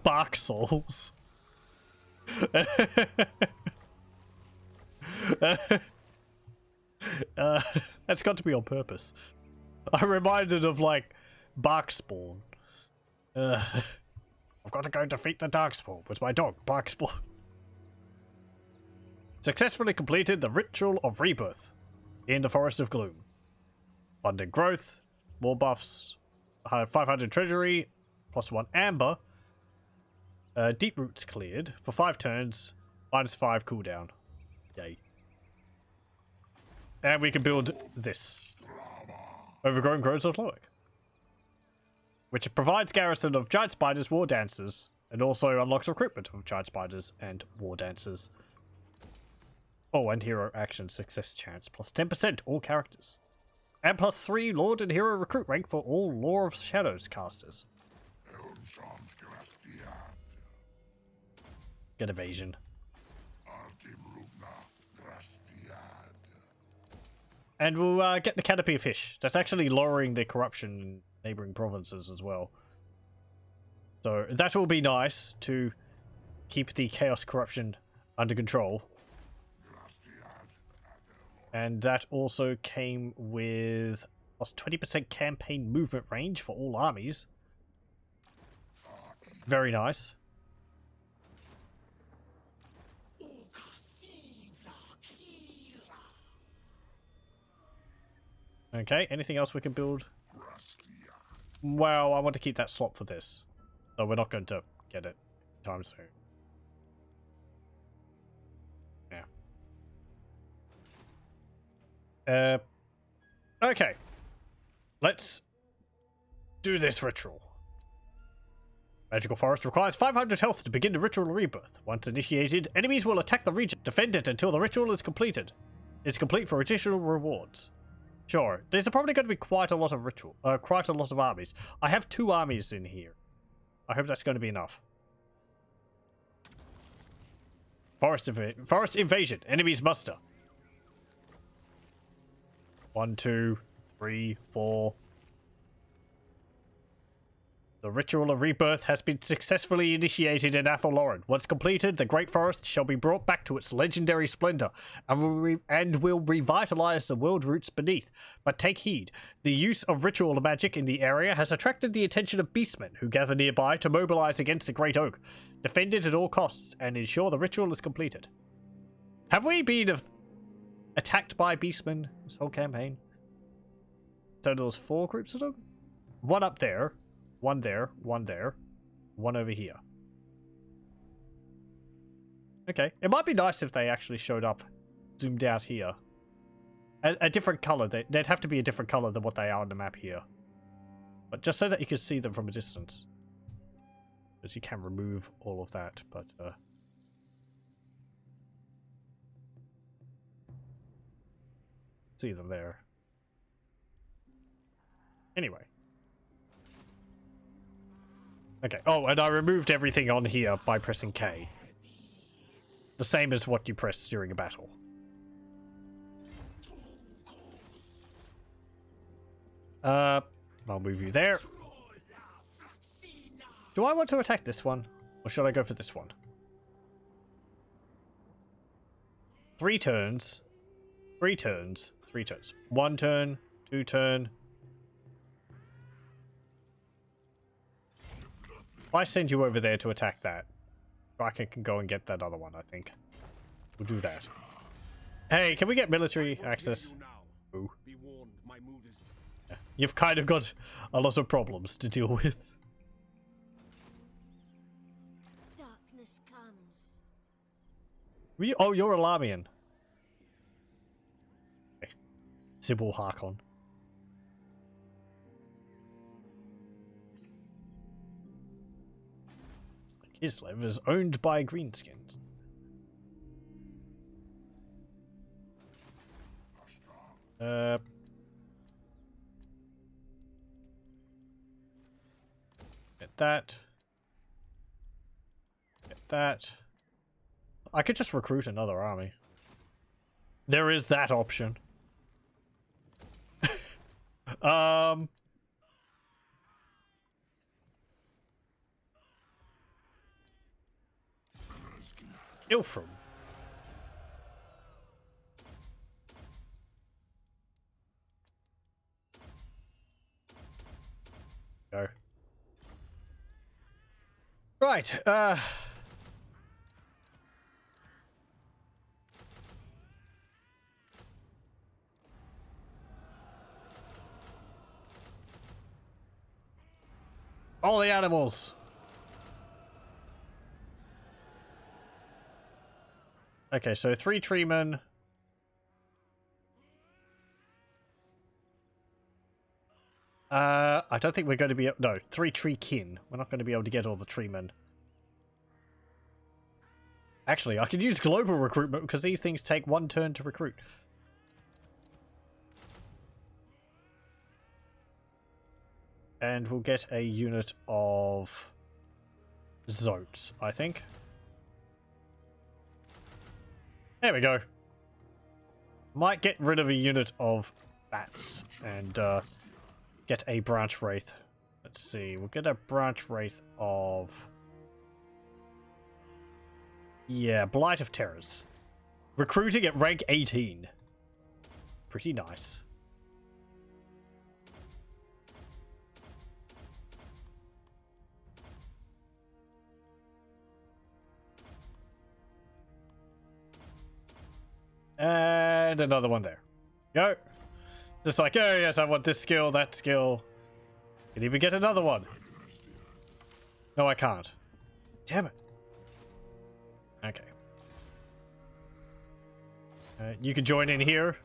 Bark Souls. That's got to be on purpose. I'm reminded of, like, Barkspawn. I've got to go defeat the Darkspawn with my dog, Barkspawn. Successfully completed the Ritual of Rebirth in the Foest of Gloom. Abundant growth, more buffs, 500 treasury, +1 amber. Deep roots cleared for 5 turns, -5 cooldown. Yay. And we can build this. Overgrown Groves of Loic, which provides garrison of giant spiders, war dancers, and also unlocks recruitment of giant spiders and war dancers. Oh, and hero action success chance plus 10% all characters. And +3 Lord and Hero recruit rank for all Lore of Shadows casters. Get evasion. And we'll get the Canopy of Fish. That's actually lowering the corruption in neighboring provinces as well. So that will be nice to keep the chaos corruption under control. And that also came with plus 20% campaign movement range for all armies. Very nice. Okay, anything else we can build? Well, I want to keep that slot for this. So we're not going to get it anytime soon. Yeah. Okay. Let's do this ritual. Magical Forest requires 500 health to begin the Ritual of Rebirth. Once initiated, enemies will attack the region. Defend it until the ritual is completed. It's complete for additional rewards. Sure, there's probably going to be quite a lot of quite a lot of armies. I have 2 armies in here. I hope that's going to be enough. Forest invasion. Enemies muster. 1, 2, 3, 4. The Ritual of Rebirth has been successfully initiated in Athel Loren. Once completed, the Great Forest shall be brought back to its legendary splendor and will revitalize the world roots beneath. But take heed, the use of ritual magic in the area has attracted the attention of beastmen who gather nearby to mobilize against the Great Oak. Defend it at all costs and ensure the ritual is completed. Have we been attacked by beastmen this whole campaign? So there's 4 groups of them? 1 up there. 1 there, 1 there, 1 over here. Okay, it might be nice if they actually showed up, zoomed out here. A different color, they'd have to be a different color than what they are on the map here. But just so that you can see them from a distance. Because you can remove all of that, but see them there. Anyway. Okay. Oh, and I removed everything on here by pressing K. The same as what you press during a battle. I'll move you there. Do I want to attack this one? Or should I go for this one? 3 turns. 3 turns. 3 turns. 1 turn. 2 turn. If I send you over there to attack that, Drycha can go and get that other one, I think. We'll do that. Hey, can we get military access? Ooh. Be warned, my mood is... Yeah. You've kind of got a lot of problems to deal with. Darkness comes. Oh, you're a Lamian. Okay. Sybil Harkon. Kislev is owned by Greenskins. Get that. Get that. I could just recruit another army. There is that option. Ilfram. Go. Right, all the animals. Okay, so 3 treemen. I don't think we're going to be... No, 3 tree kin. We're not going to be able to get all the treemen. Actually, I could use global recruitment because these things take 1 turn to recruit. And we'll get a unit of Zotes, I think. There we go. Might get rid of a unit of bats and get a branch wraith. Let's see, we'll get a branch wraith of... Yeah, Blight of Terrors. Recruiting at rank 18. Pretty nice. And another one there. Go. Just like, oh yes, I want this skill, that skill. Can even get another one. No, I can't. Damn it. Okay. You can join in here.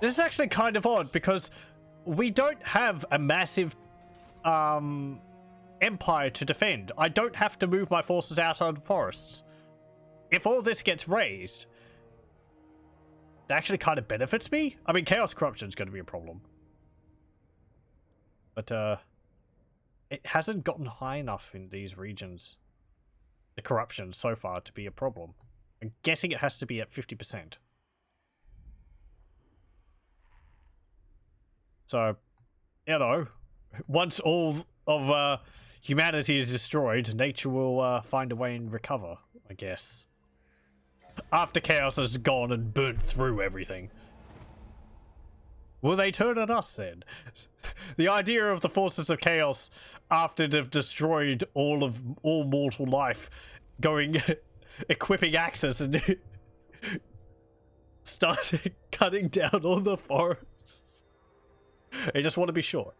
This is actually kind of odd because we don't have a massive empire to defend. I don't have to move my forces out on forests. If all this gets raised, that actually kind of benefits me. I mean, Chaos Corruption is going to be a problem. But, it hasn't gotten high enough in these regions, the corruption so far, to be a problem. I'm guessing it has to be at 50%. So, you know, once all of humanity is destroyed, nature will find a way and recover, I guess. After chaos has gone and burnt through everything. Will they turn on us then? The idea of the forces of chaos after they've destroyed all mortal life going equipping axes and starting cutting down all the forests. I just want to be sure.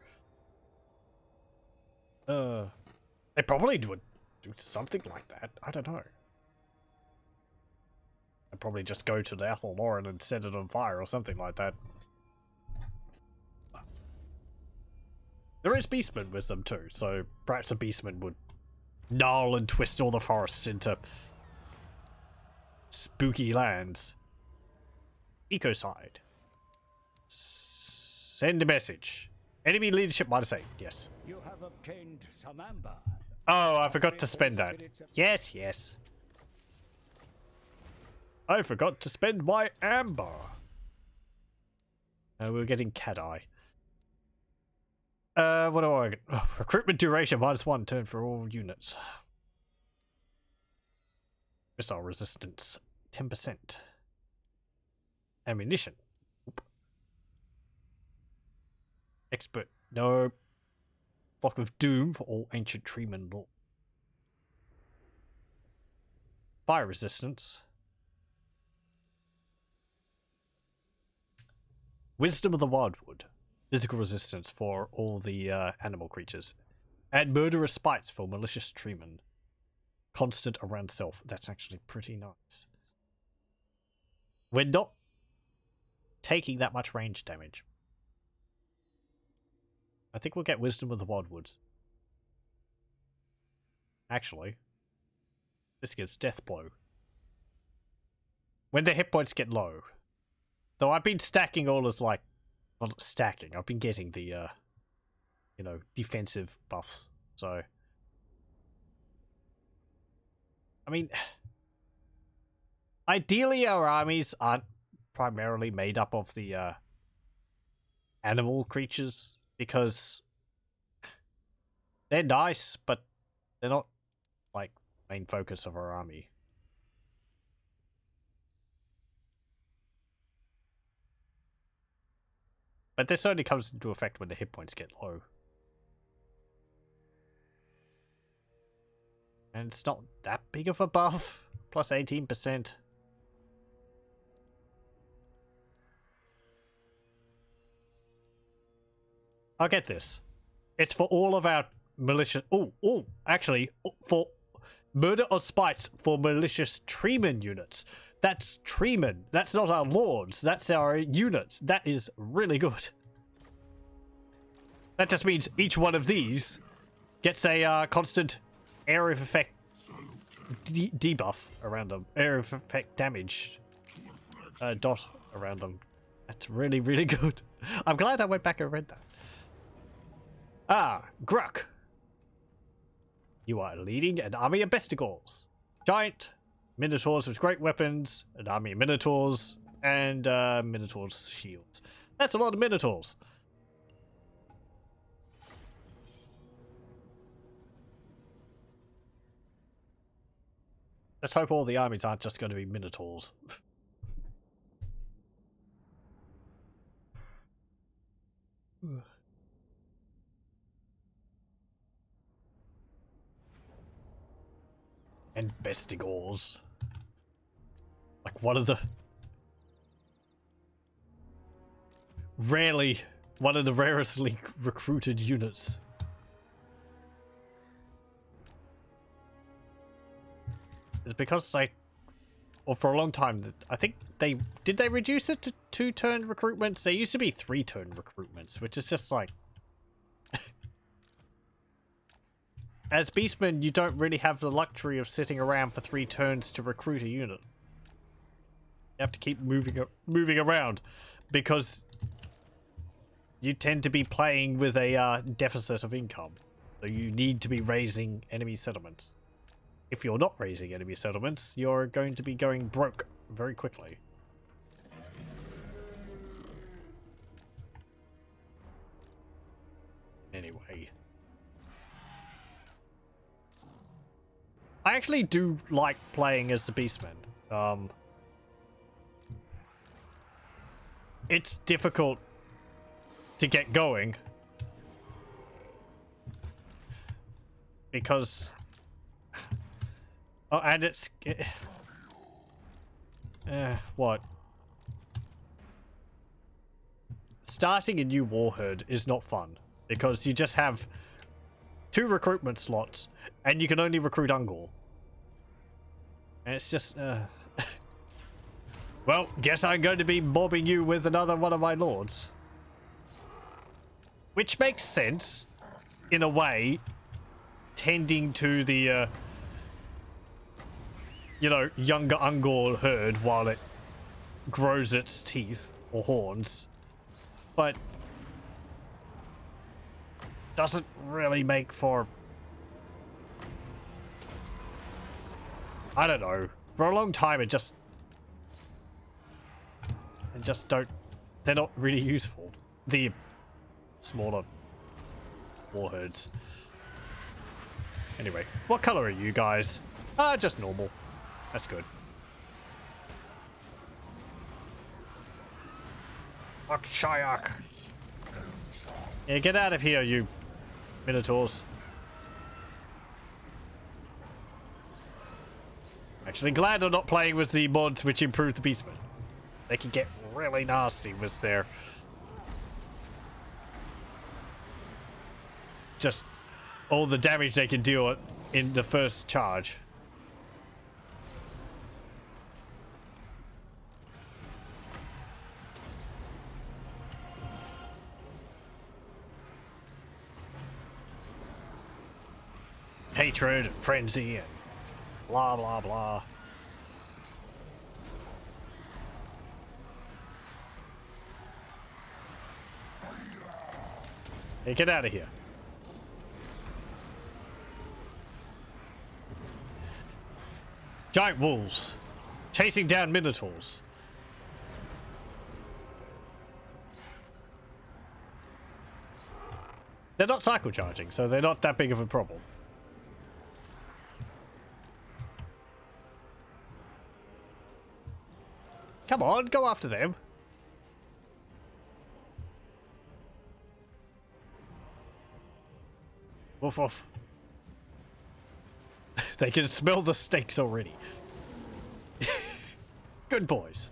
They probably would do something like that. I don't know. I'd probably just go to the Athel Loren and set it on fire or something like that. There is beastmen with them too, so perhaps a beastman would gnarl and twist all the forests into spooky lands. Ecocide. Send a message. Enemy leadership might have saved. Yes. You have obtained some amber. Oh, I forgot to spend that. Yes, yes. I forgot to spend my amber. We're getting cat eye. What do I get? Oh, recruitment duration -1 turn for all units. Missile resistance 10%. Ammunition. Oop. Expert. No. Flock of Doom for all ancient treemen law. Fire resistance. Wisdom of the Wildwood. Physical resistance for all the animal creatures. And murderous spites for malicious treemen. Constant around self. That's actually pretty nice. We're not taking that much range damage. I think we'll get Wisdom of the Wildwoods. Actually, this gives Death Blow. When the hit points get low. Though I've been stacking all as like, well, not stacking. I've been getting the, you know, defensive buffs. So, I mean, ideally our armies aren't primarily made up of the animal creatures because they're nice, but they're not like main focus of our army. But this only comes into effect when the hit points get low. And it's not that big of a buff. Plus 18%. I'll get this. It's for all of our malicious... actually, for murder or spites for malicious treeman units. That's treeman. That's not our lords. That's our units. That is really good. That just means each one of these gets a constant area of effect debuff around them. Area of effect damage dot around them. That's really, really good. I'm glad I went back and read that. Ah, Gruck. You are leading an army of bestigors. Giant minotaurs with great weapons, an army of minotaurs, and minotaurs' shields. That's a lot of minotaurs. Let's hope all the armies aren't just going to be minotaurs. And bestigors. Like one of the rarely recruited units. It's because for a long time, I think did they reduce it to 2-turn recruitments? There used to be 3-turn recruitments, which is just like, as beastmen, you don't really have the luxury of sitting around for 3 turns to recruit a unit. You have to keep moving around because you tend to be playing with a deficit of income. So you need to be raising enemy settlements. If you're not raising enemy settlements, you're going to be going broke very quickly. Anyway. I actually do like playing as the beastmen. It's difficult to get going because and it's what? Starting a new war herd is not fun because you just have 2 recruitment slots and you can only recruit Ungor. And it's just well, guess I'm going to be mobbing you with another one of my lords. Which makes sense in a way, tending to the you know, younger Ungor herd while it grows its teeth or horns, but doesn't really make for, I don't know, for a long time it just don't, they're not really useful, the smaller warherds. Anyway, what color are you guys? Just normal. That's good. Shayak. Yeah, get out of here, you minotaurs. Actually, glad I'm not playing with the mods which improve the beastmen. They can get really nasty with their... just all the damage they can deal in the first charge. Hatred, frenzy, and blah blah blah. Hey, get out of here. Giant wolves chasing down minotaurs. They're not cycle charging, so they're not that big of a problem. Come on, go after them. Woof woof. They can smell the steaks already. Good boys.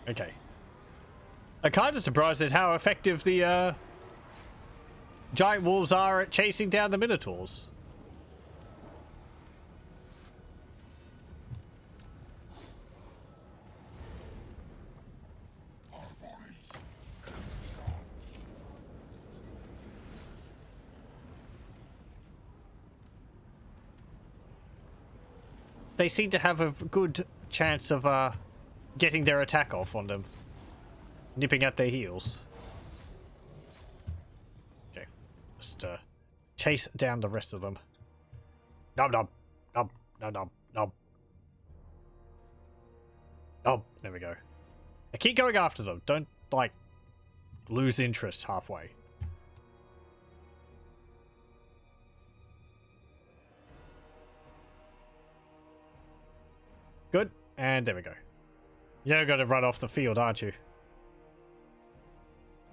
Okay. I'm kind of surprised at how effective the giant wolves are at chasing down the minotaurs. They seem to have a good chance of getting their attack off on them. Nipping at their heels. Okay. Just chase down the rest of them. Nom nom. Nom nom nom nom. Nom. There we go. I keep going after them. Don't, like, lose interest halfway. Good. And there we go. You're going to run off the field, aren't you?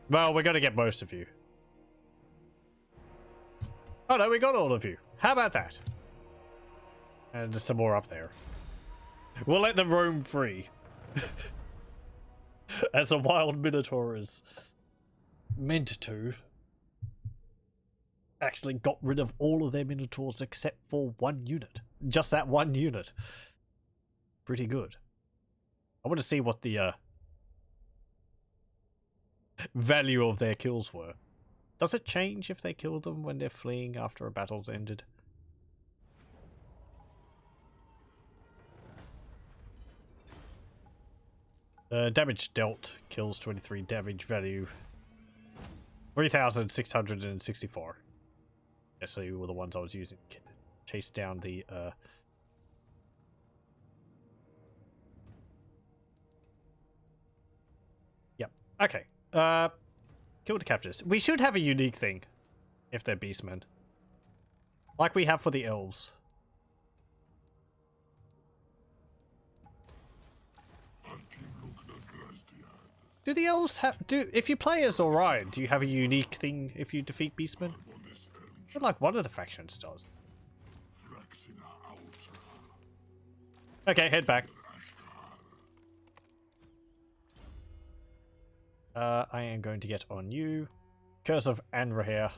Well, we're going to get most of you. Oh no, we got all of you. How about that? And there's some more up there. We'll let them roam free. As a wild minotaur is meant to. Actually got rid of all of their minotaurs except for one unit. Just that one unit. Pretty good. I want to see what the value of their kills were. Does it change if they kill them when they're fleeing after a battle's ended? Damage dealt kills 23 damage value 3,664. Yeah, so you were the ones I was using to chase down the Yep. Okay. Kill the captors. We should have a unique thing if they're beastmen. Like we have for the elves. Do the elves have... if you play as Orion, do you have a unique thing if you defeat beastmen? I feel like one of the factions does. Okay, head back. I am going to get on you. Curse of Anrahir.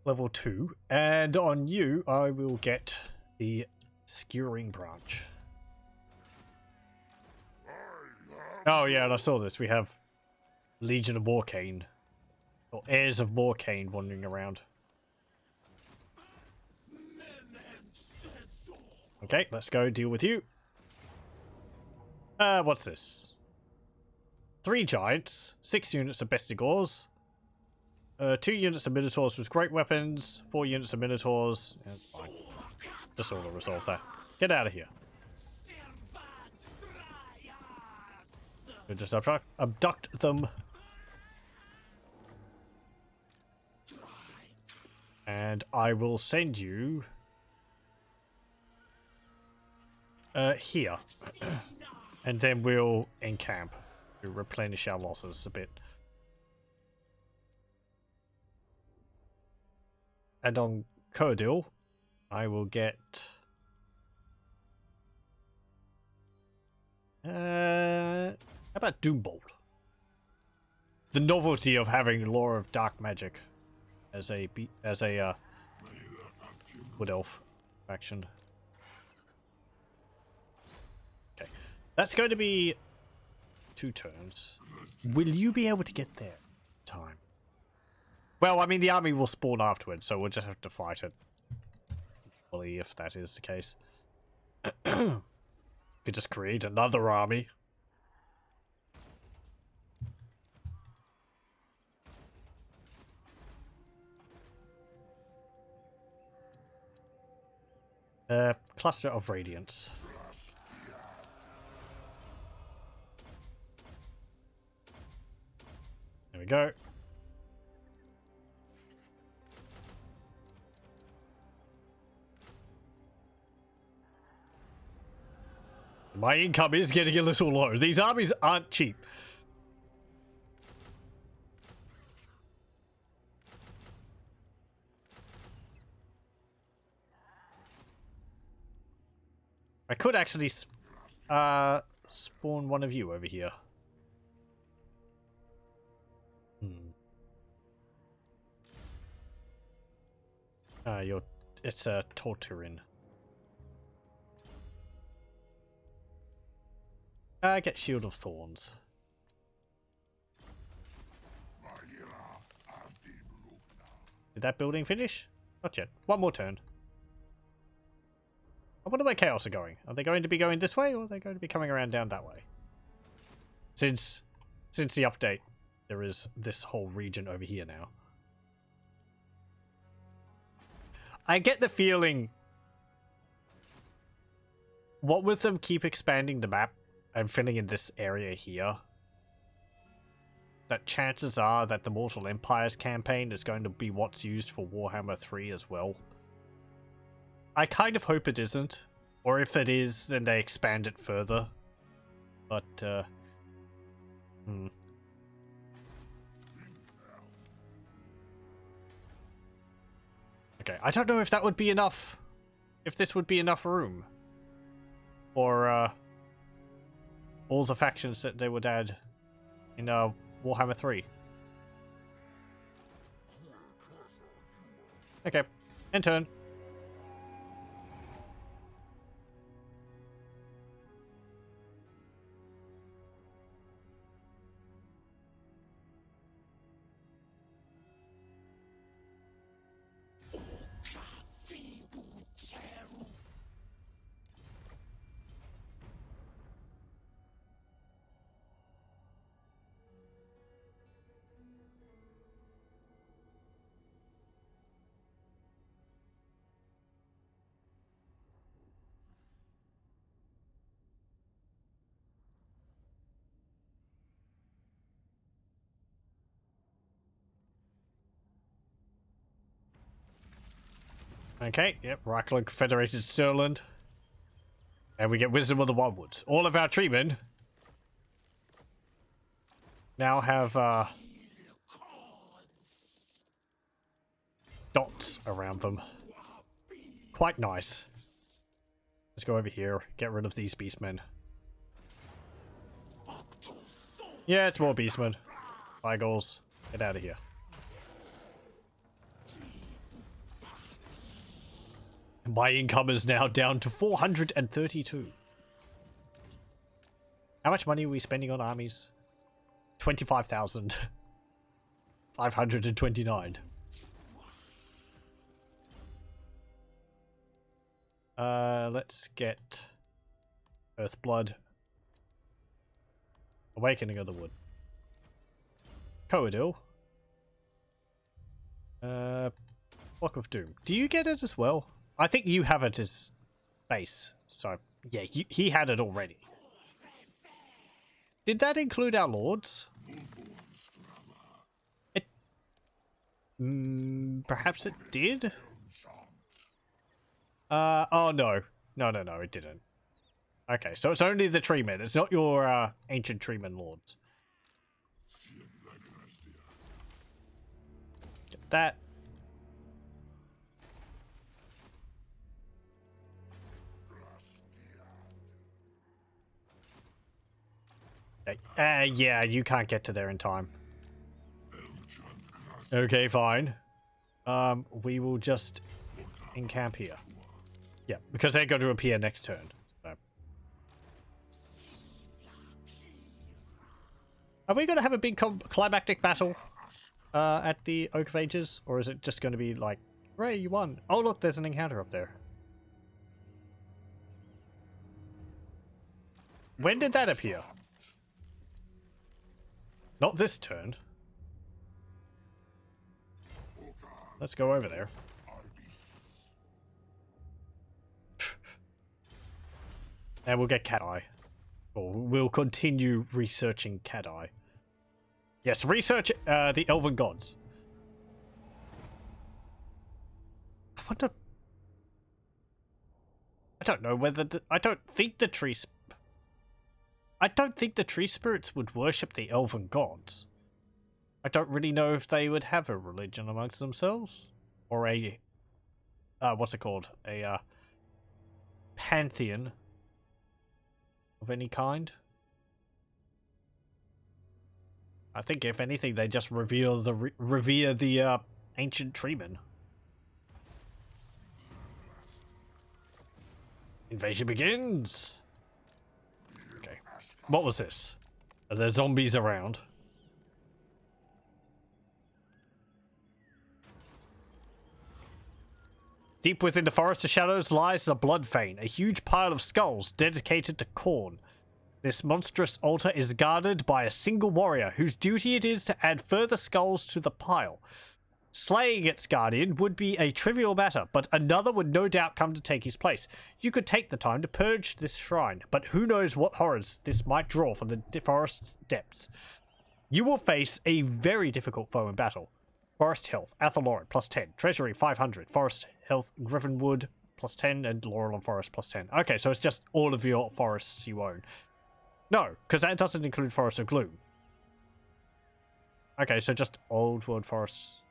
Level 2. And on you, I will get the Skewering Branch. Oh yeah, and I saw this. We have Legion of Morcane. Or Heirs of Morcane wandering around. Okay, let's go deal with you. What's this? 3 giants, 6 units of bestigors, 2 units of minotaurs with great weapons, 4 units of minotaurs. Yeah, that's fine. Just all to resolve that. Get out of here. We'll just abduct them. And I will send you here. And then we'll encamp to replenish our losses a bit. And on Codil, I will get how about Doombolt? The novelty of having Lore of Dark Magic as a Wood Elf faction. Okay, that's going to be 2 turns. Will you be able to get there in time? Well, I mean, the army will spawn afterwards, so we'll just have to fight it. Equally, if that is the case. Could just create another army. Cluster of Radiance. There we go. My income is getting a little low. These armies aren't cheap. I could actually spawn one of you over here. It's a Torturin. I get Shield of Thorns. Did that building finish? Not yet. One more turn. I wonder where Chaos are going. Are they going to be going this way, or are they going to be coming around down that way? Since the update, there is this whole region over here now. I get the feeling, what with them keep expanding the map and filling in this area here, that chances are that the Mortal Empires campaign is going to be what's used for Warhammer 3 as well. I kind of hope it isn't, or if it is, then they expand it further. But, Okay, I don't know if that would be enough, if this would be enough room for, all the factions that they would add in, Warhammer 3. Okay, end turn. Okay, yep, Rackler Confederated Sterland. And we get Wisdom of the Wildwoods. All of our treatment now have dots around them. Quite nice. Let's go over here, get rid of these beastmen. Yeah, it's more beastmen. By goals. Get out of here. My income is now down to 432. How much money are we spending on armies? 25,529. Let's get Earthblood. Awakening of the Wood. Coadil. Block of Doom. Do you get it as well? I think you have it as base. So, yeah, he had it already. Did that include our lords? It... perhaps it did? Oh no. No, it didn't. Okay, so it's only the treemen. It's not your, ancient treemen lords. Get that. Yeah, you can't get to there in time. Okay, fine. We will just encamp here. Yeah, because they're going to appear next turn. So. Are we going to have a big climactic battle at the Oak of Ages? Or is it just going to be like, Ray, you won. Oh, look, there's an encounter up there. When did that appear? Not this turn. Let's go over there. And we'll get Cat Eye. Or we'll continue researching Cat Eye. Yes, research the Elven Gods. I wonder... I don't know whether... I don't think the tree spirits would worship the Elven Gods. I don't really know if they would have a religion amongst themselves. Or a... what's it called? A, pantheon of any kind. I think if anything they just revere the ancient treemen. Invasion begins. Okay. What was this? Are there zombies around? Deep within the Forest of Shadows lies a blood vein, a huge pile of skulls dedicated to Khorne. This monstrous altar is guarded by a single warrior, whose duty it is to add further skulls to the pile. Slaying its guardian would be a trivial matter, but another would no doubt come to take his place. You could take the time to purge this shrine, but who knows what horrors this might draw from the forest's depths. You will face a very difficult foe in battle. Forest Health, Athel Loren, +10. Treasury, 500. Forest Health, Griffinwood, +10. And Laurel and Forest, +10. Okay, so it's just all of your forests you own. No, because that doesn't include Foest of Gloom. Okay, so just old world forests.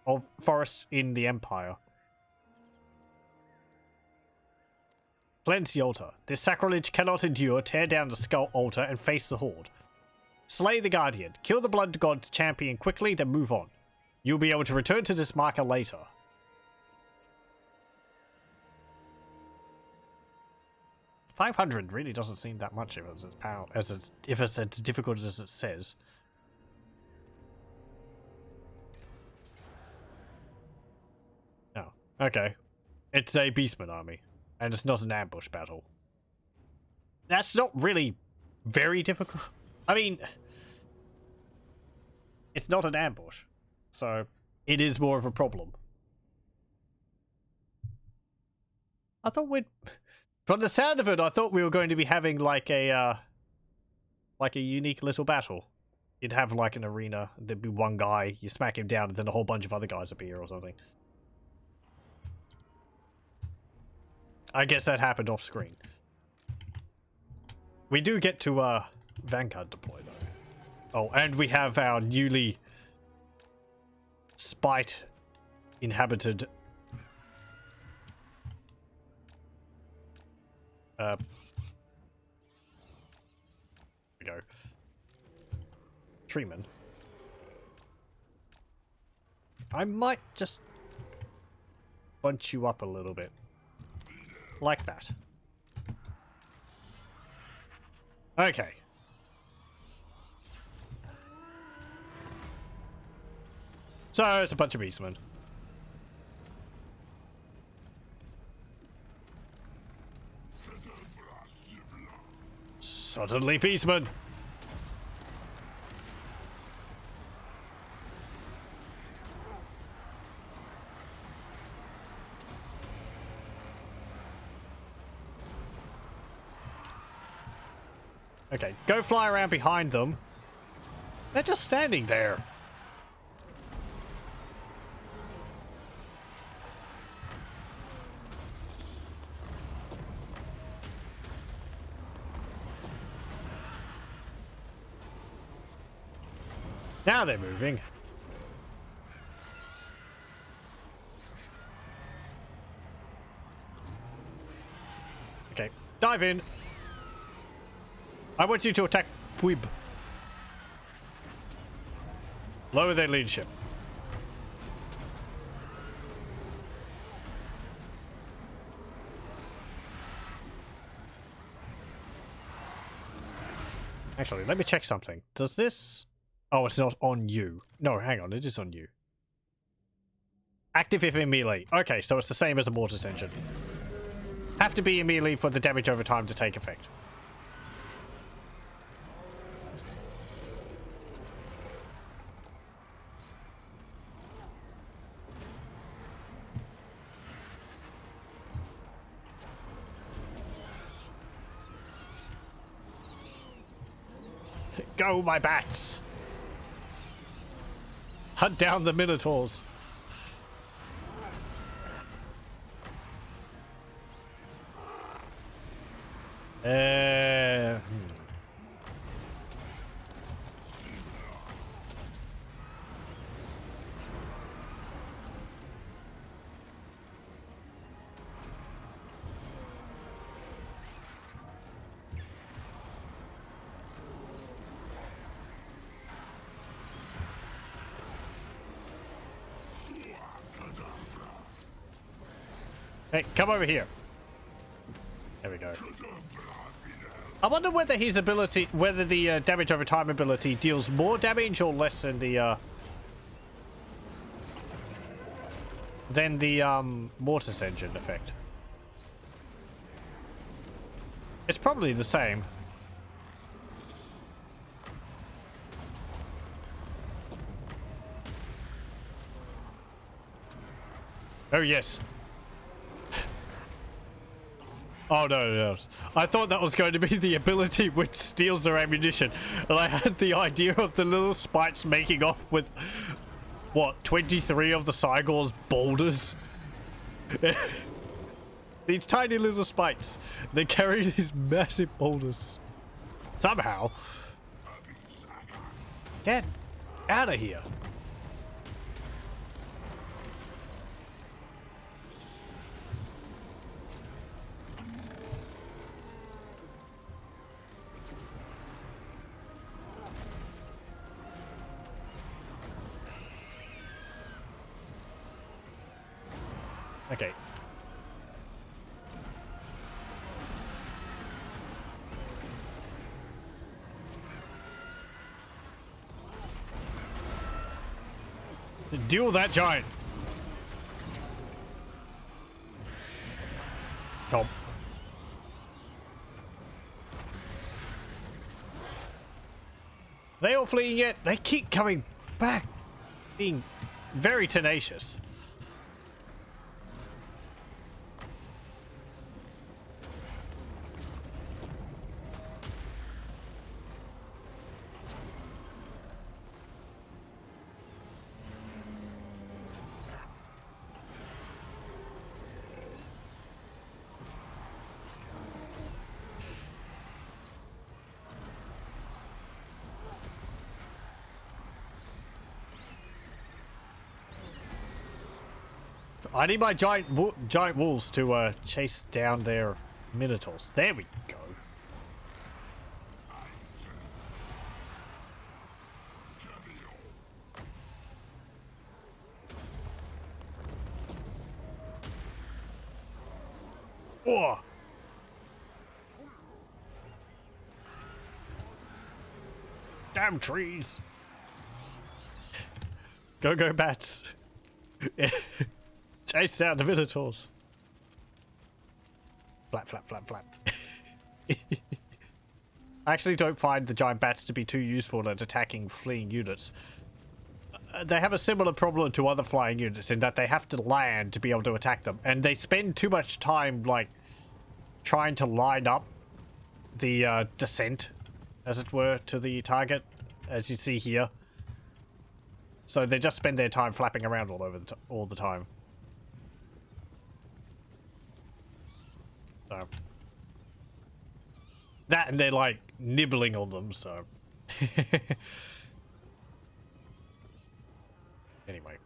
Of forests in the Empire. Cleanse the altar. This sacrilege cannot endure. Tear down the skull altar and face the horde. Slay the guardian. Kill the blood god's champion quickly, then move on. You'll be able to return to this marker later. $500 really doesn't seem that much if it's if it's as difficult as it says. No. Okay. It's a beastmen army. And it's not an ambush battle. That's not really very difficult. I mean, it's not an ambush. So, it is more of a problem. I thought we'd... From the sound of it, I thought we were going to be having like a unique little battle. You'd have like an arena, there'd be one guy, you smack him down, and then a whole bunch of other guys appear or something. I guess that happened off screen. We do get to Vanguard Deploy though. Oh, and we have our newly spite inhabited there we go. Treeman. I might just bunch you up a little bit. Like that. Okay. So, it's a bunch of beastmen. Suddenly beastmen. Okay, go fly around behind them. They're just standing there. Now they're moving. Okay, dive in. I want you to attack Puib. Lower their leadership. Actually, let me check something. Does this... Oh, it's not on you. No, hang on, it is on you. Active if in melee. Okay, so it's the same as a mortis engine. Have to be in melee for the damage over time to take effect. Go, my bats! Hunt down the minotaurs. Uh... Hey, come over here. There we go. I wonder whether his ability, whether the damage over time ability deals more damage or less than the mortis engine effect. It's probably the same. Oh yes. Oh no. I thought that was going to be the ability which steals their ammunition. And I had the idea of the little spites making off with, what, 23 of the Cygor's boulders? These tiny little spites. They carry these massive boulders. Somehow. Get out of here. Okay. Deal with that giant. Chomp. They all fleeing yet? They keep coming back. Being very tenacious. I need my giant wolves to chase down their minotaurs. There we go. Oh. Damn trees. Go bats. Chase down the minotaurs. Flap. I actually don't find the giant bats to be too useful at attacking fleeing units. They have a similar problem to other flying units in that they have to land to be able to attack them. And they spend too much time, like, trying to line up the descent as it were, to the target, as you see here. So they just spend their time flapping around all the time. So that, and they're like nibbling on them. So anyway.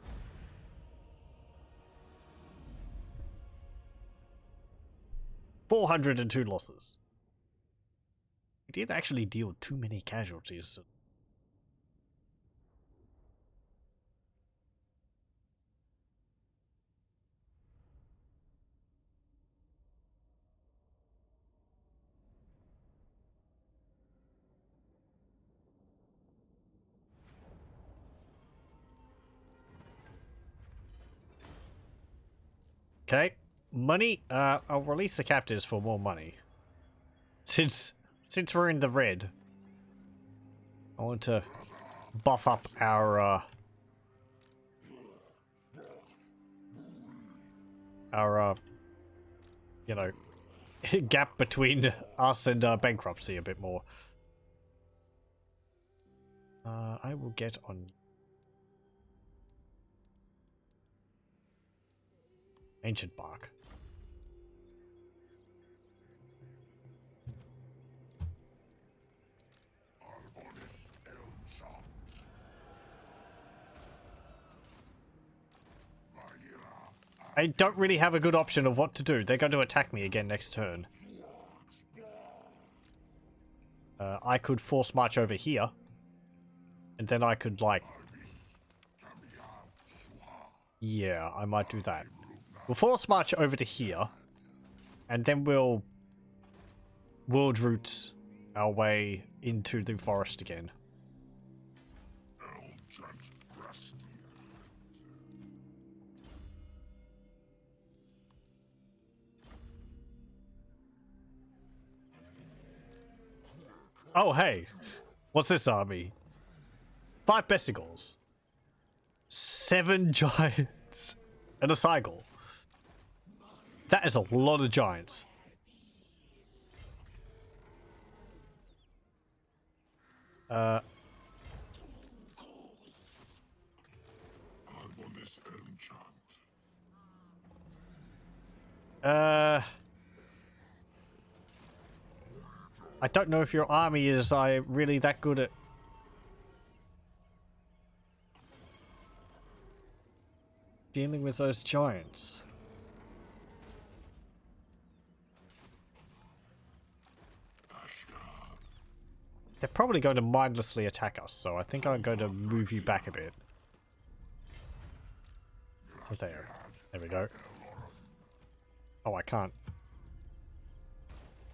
$402 losses. We didn't actually deal too many casualties. Okay, money. I'll release the captives for more money. Since we're in the red, I want to buff up our you know, gap between us and bankruptcy a bit more. I will get on ancient bark. I don't really have a good option of what to do. They're going to attack me again next turn. I could force march over here. And then I could, like... Yeah, I might do that. We'll force march over to here. And then we'll... world route our way into the forest again. Oh, hey. What's this army? 5 bestigals. 7 giants. And a cycle. That is a lot of giants. I don't know if your army is really that good at dealing with those giants. They're probably going to mindlessly attack us, so I think I'm going to move you back a bit. So there. There we go. Oh, I can't.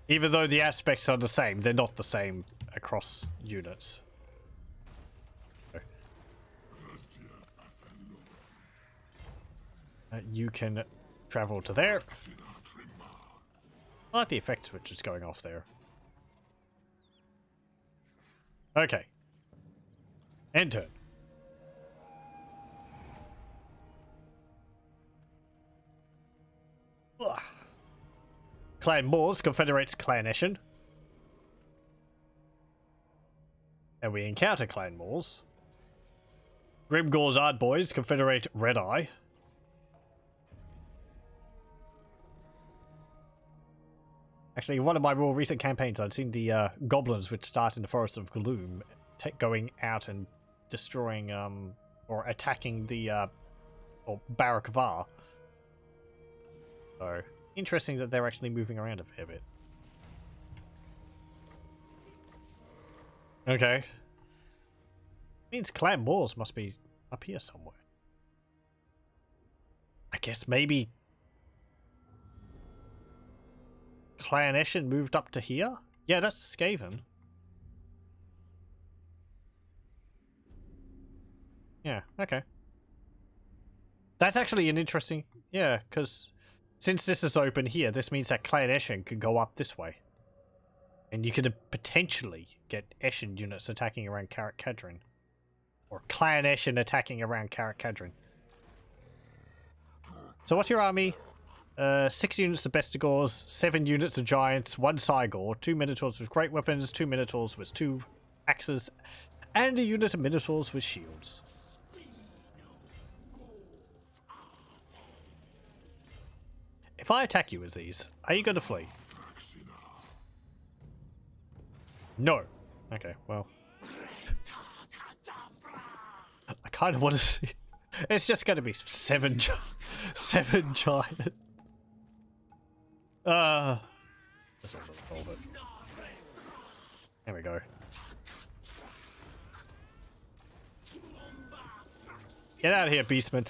Even though the aspects are the same, they're not the same across units. You can travel to there. I like the effect switch is going off there. Okay. Enter. Ugh. Clan Moors confederates Clan Eshin. And we encounter Clan Moors. Grimgore's Ardboys confederate Red Eye. Actually, in one of my more recent campaigns, I'd seen the goblins which start in the Foest of Gloom going out and destroying, or attacking the, or Barak Var. So, interesting that they're actually moving around a fair bit. Okay. Means Clan Moors must be up here somewhere. I guess maybe Clan Eshin moved up to here? Yeah, that's Skaven. Yeah, okay. That's actually an interesting... Yeah, because since this is open here, this means that Clan Eshin could go up this way. And you could potentially get Eshin units attacking around Karak Kadrin. Or Clan Eshin attacking around Karak Kadrin. So what's your army? 6 units of bestigors, 7 units of giants, 1 cygor, 2 minotaurs with great weapons, 2 minotaurs with 2 axes, and a unit of minotaurs with shields. If I attack you as these, are you going to flee? No. Okay, well. I kind of want to see. It's just going to be 7 giants. This one doesn't hold it. There we go. Get out of here, beastmen.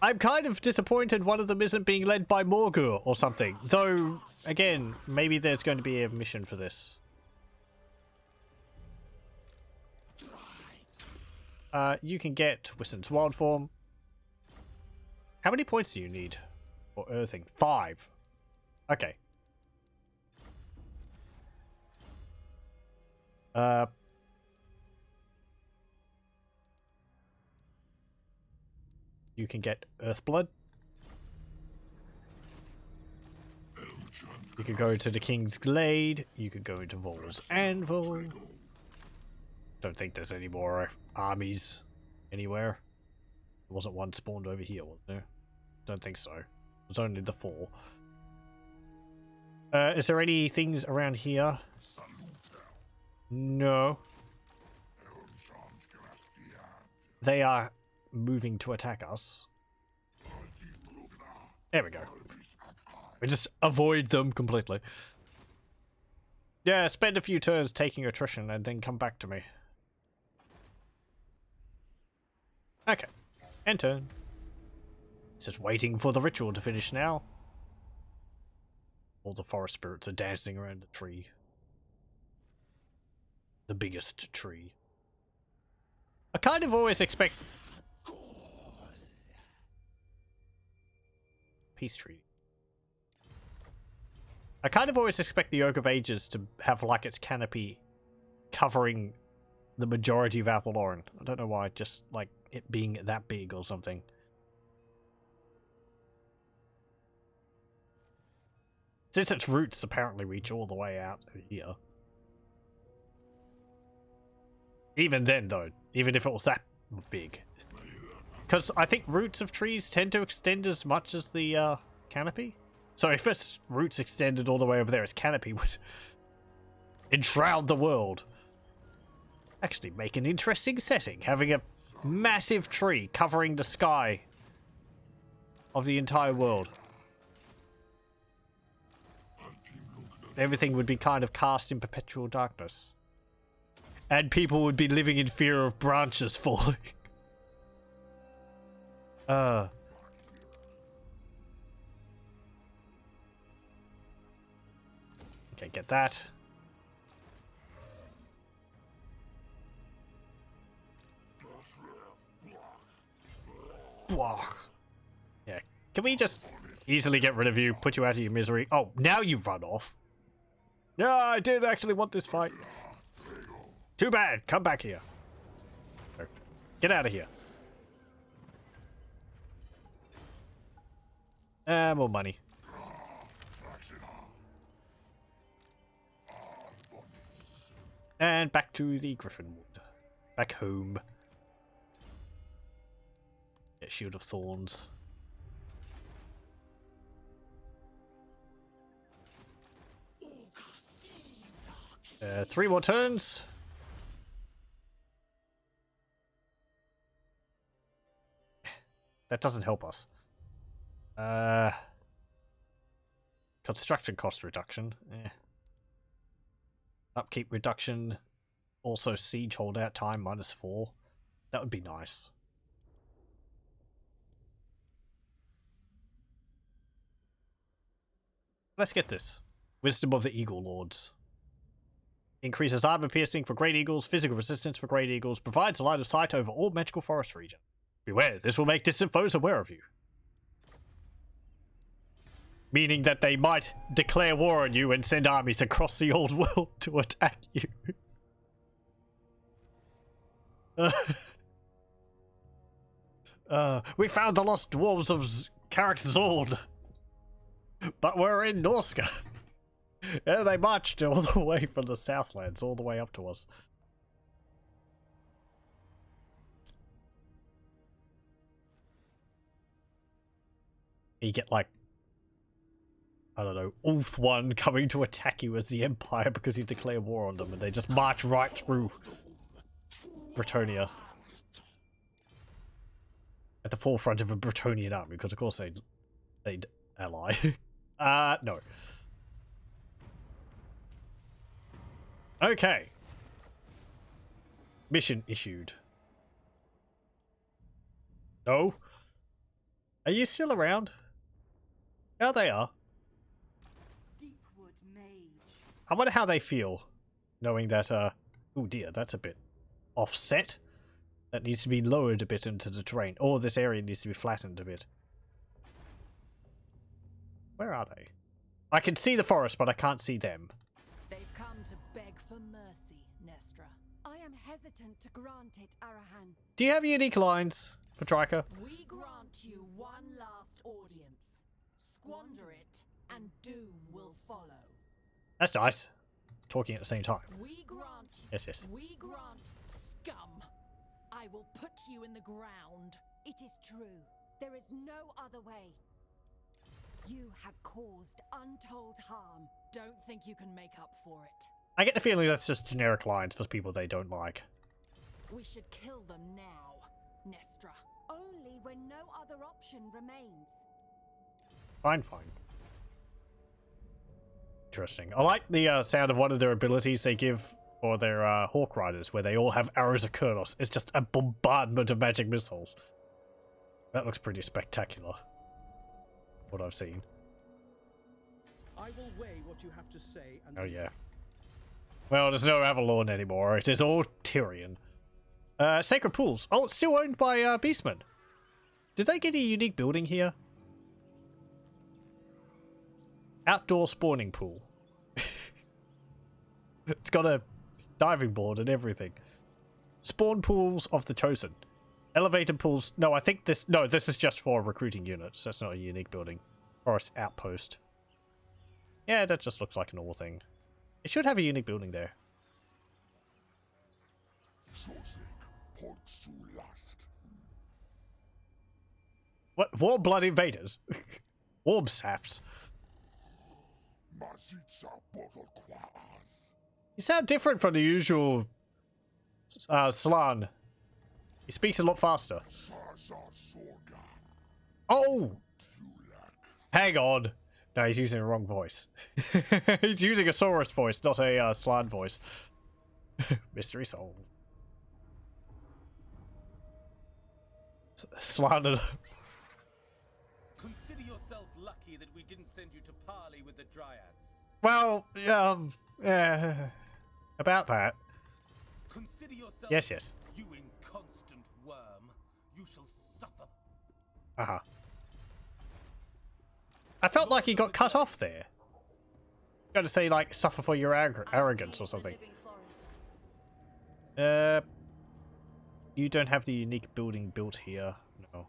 I'm kind of disappointed one of them isn't being led by Morgur or something. Though, again, maybe there's going to be a mission for this. You can get Wisson's Wild Form. How many points do you need for earthing? 5. Okay. You can get Earthblood. You could go to the King's Glade. You could go into Vol's Anvil. Don't think there's any more armies anywhere. There wasn't one spawned over here, was there? Don't think so. It was only the 4. Is there any things around here? No. They are moving to attack us. There we go. We just avoid them completely. Yeah, spend a few turns taking attrition and then come back to me. Okay. End turn. It's just waiting for the ritual to finish now. All the forest spirits are dancing around the tree. The biggest tree. I kind of always expect... Peace treaty. I kind of always expect the Oak of Ages to have like its canopy covering the majority of Athel Loren. I don't know why, just like it being that big or something. Since its roots apparently reach all the way out here. Even then though, even if it was that big. Because I think roots of trees tend to extend as much as the canopy. So if its roots extended all the way over there, its canopy would enshroud the world. Actually make an interesting setting, having a massive tree covering the sky of the entire world. Everything would be kind of cast in perpetual darkness. And people would be living in fear of branches falling. Okay, get that. Yeah, can we just easily get rid of you, put you out of your misery? Oh, now you run off. Yeah, I did actually want this fight. Too bad, come back here. Get out of here. More money. And back to the Griffinwood. Back home. Get Shield of Thorns. 3 more turns. That doesn't help us. Construction cost reduction. Upkeep reduction. Also siege holdout time -4. That would be nice. Let's get this. Wisdom of the Eagle Lords. Increases armor piercing for great eagles, physical resistance for great eagles, provides a line of sight over all magical forest region. Beware, this will make distant foes aware of you. Meaning that they might declare war on you and send armies across the old world to attack you. We found the lost dwarves of Karak Zorn. But we're in Norska. Yeah, they marched all the way from the Southlands, all the way up to us. You get like, I don't know, Ulth one coming to attack you as the Empire because you declare war on them, and they just march right through Bretonnia. At the forefront of a Bretonian army, because of course they'd ally. No. Okay. Mission issued. No. Are you still around? Yeah, they are. Deepwood Mage. I wonder how they feel, knowing that, oh dear, that's a bit offset. That needs to be lowered a bit into the terrain. Or this area needs to be flattened a bit. Where are they? I can see the forest, but I can't see them. They've come to beg for mercy, Nestra. I am hesitant to grant it, Arahan. Do you have unique lines for Drycha? We grant you one last audience. Squander it, and doom will follow. That's nice. Talking at the same time. We grant. Yes, yes. We grant scum. I will put you in the ground. It is true. There is no other way. You have caused untold harm. Don't think you can make up for it. I get the feeling that's just generic lines for people they don't like. We should kill them now, Nestra. Only when no other option remains. Fine, fine. Interesting. I like the sound of one of their abilities they give for their Hawk Riders, where they all have arrows of Kurnos. It's just a bombardment of magic missiles. That looks pretty spectacular. What I've seen. I will weigh what you have to say and Oh yeah. Well, there's no Athel Loren anymore. It is all Tyrion. Sacred Pools. Oh, it's still owned by beastmen. Did they get a unique building here? Outdoor spawning pool. It's got a diving board and everything. Spawn pools of the chosen. Elevated pools. No, I think this. No, this is just for recruiting units. That's not a unique building. Forest outpost. Yeah, that just looks like a normal thing. It should have a unique building there. What? Warm blood invaders? Warm saps. You sound different from the usual Slan. He speaks a lot faster. Oh! Hang on. No, he's using the wrong voice. He's using a Saurus voice, not a Slan voice. Mystery solved. Slan. Consider yourself lucky that we didn't send you to parley with the Dryads. Well, about that. Consider yourself. Yes, yes. You inconstant worm. You shall suffer. Uh-huh. I felt like he got cut off there. You gotta say, like, suffer for your arrogance or something. You don't have the unique building built here. No.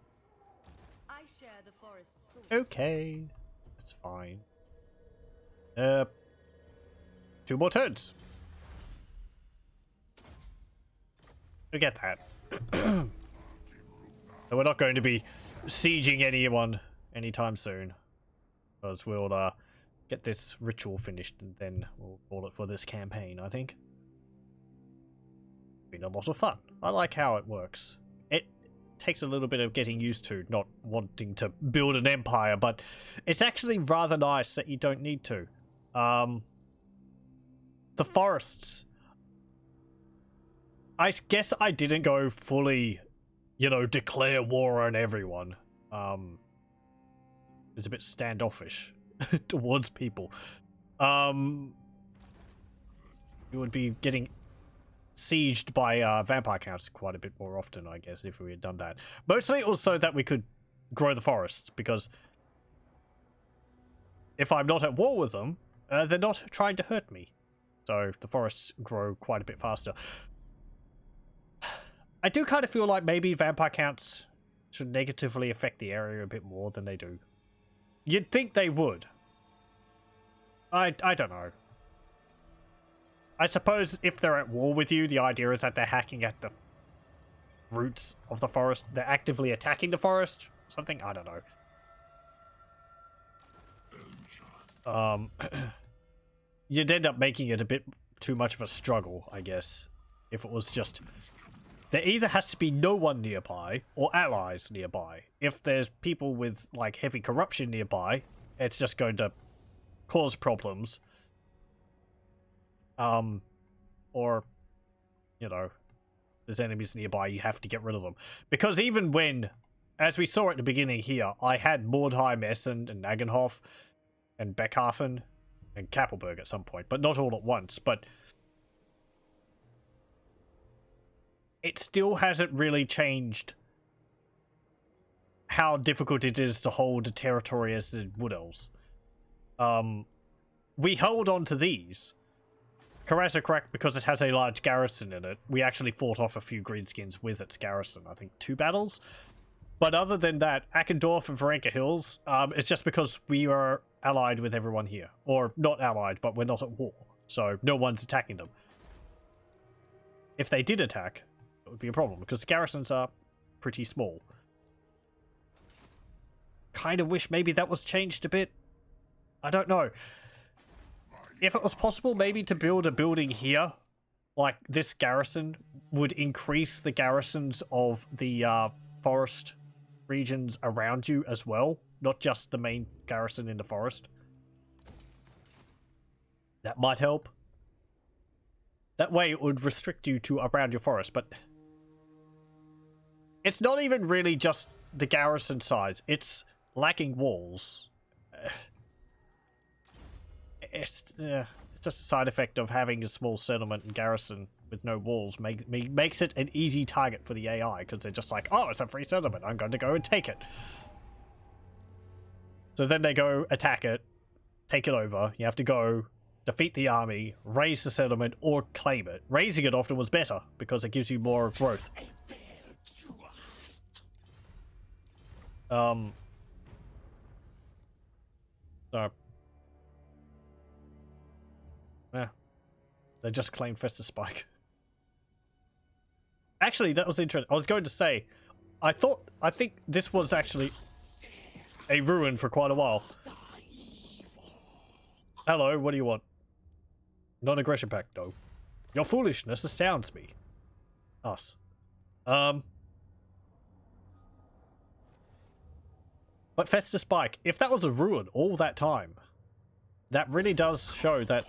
I share the forest's thoughts. Okay. That's fine. 2 more turns. We get that. So we're not going to be sieging anyone anytime soon. Because we'll get this ritual finished and then we'll call it for this campaign, I think. Been a lot of fun. I like how it works. It takes a little bit of getting used to not wanting to build an empire, but it's actually rather nice that you don't need to. The forests. I guess I didn't go fully, you know, declare war on everyone. It's a bit standoffish towards people. You would be getting sieged by vampire counts quite a bit more often, I guess, if we had done that. Mostly also that we could grow the forests, because if I'm not at war with them, they're not trying to hurt me. So the forests grow quite a bit faster. I do kind of feel like maybe vampire counts should negatively affect the area a bit more than they do. You'd think they would, I don't know. I suppose if they're at war with you, the idea is that they're hacking at the roots of the forest. They're actively attacking the forest. Something, I don't know. You'd end up making it a bit too much of a struggle, I guess. If it was just... There either has to be no one nearby, or allies nearby. If there's people with, like, heavy corruption nearby, it's just going to cause problems. Or, you know, there's enemies nearby, you have to get rid of them. Because even when, as we saw at the beginning here, I had Mordheim, Essen, and Nagenhof, and Beckhafen, and Kappelberg at some point, but not all at once, but it still hasn't really changed how difficult it is to hold a territory as the Wood Elves. We held on to these. Karazakrak, because it has a large garrison in it, we actually fought off a few greenskins with its garrison. I think 2 battles. But other than that, Ackendorf and Varenka Hills, it's just because we are allied with everyone here. Or not allied, but we're not at war. So no one's attacking them. If they did attack, it would be a problem, because the garrisons are pretty small. Kind of wish maybe that was changed a bit. I don't know. If it was possible maybe to build a building here, like this garrison, would increase the garrisons of the forest regions around you as well, not just the main garrison in the forest. That might help. That way it would restrict you to around your forest, but it's not even really just the garrison size, it's lacking walls. It's just a side effect of having a small settlement and garrison with no walls makes it an easy target for the AI, because they're just like, oh, it's a free settlement, I'm going to go and take it. So then they go attack it, take it over, you have to go defeat the army, raise the settlement, or claim it. Raising it often was better, because it gives you more growth. So yeah, they just claimed Festus Spike. Actually, that was interesting. I was going to say, I think this was actually a ruin for quite a while. Hello, what do you want? Non-aggression pact, though. Your foolishness astounds me. Us. But Festus Spike, if that was a ruin all that time, that really does show that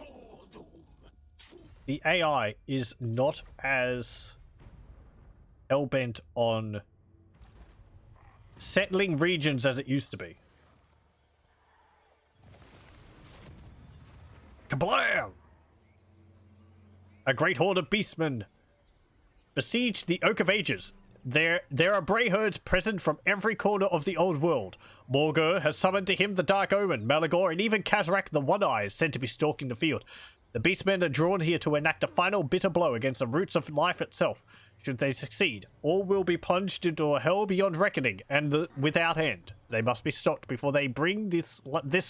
the AI is not as hell-bent on settling regions as it used to be. Kablam! A great horde of beastmen besieged the Oak of Ages. There are bray herds present from every corner of the old world. Morgur has summoned to him the Dark Omen, Malagor, and even Kazrak the One-Eye is said to be stalking the field. The beastmen are drawn here to enact a final bitter blow against the roots of life itself. Should they succeed, all will be plunged into a hell beyond reckoning, and without end. They must be stopped before they bring this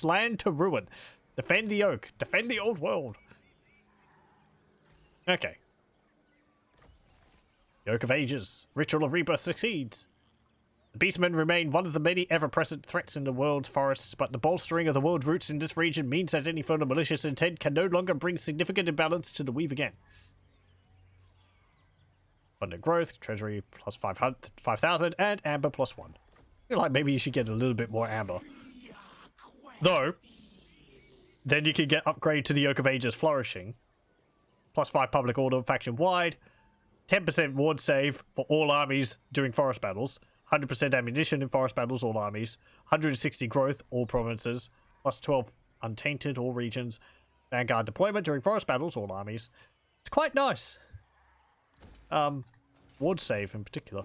land to ruin. Defend the oak. Defend the old world. Okay. The Oak of Ages. Ritual of Rebirth succeeds. The beastmen remain one of the many ever-present threats in the world's forests, but the bolstering of the world roots in this region means that any further malicious intent can no longer bring significant imbalance to the weave again. Abundant growth, treasury plus 5,000, and amber plus 1. I feel like maybe you should get a little bit more amber. Though, then you can get upgrade to the Oak of Ages flourishing. Plus 5 public order faction wide. 10% ward save for all armies during forest battles. 100% ammunition in forest battles, all armies. 160 growth, all provinces. Plus 12 untainted, all regions. Vanguard deployment during forest battles, all armies. It's quite nice. Ward save in particular.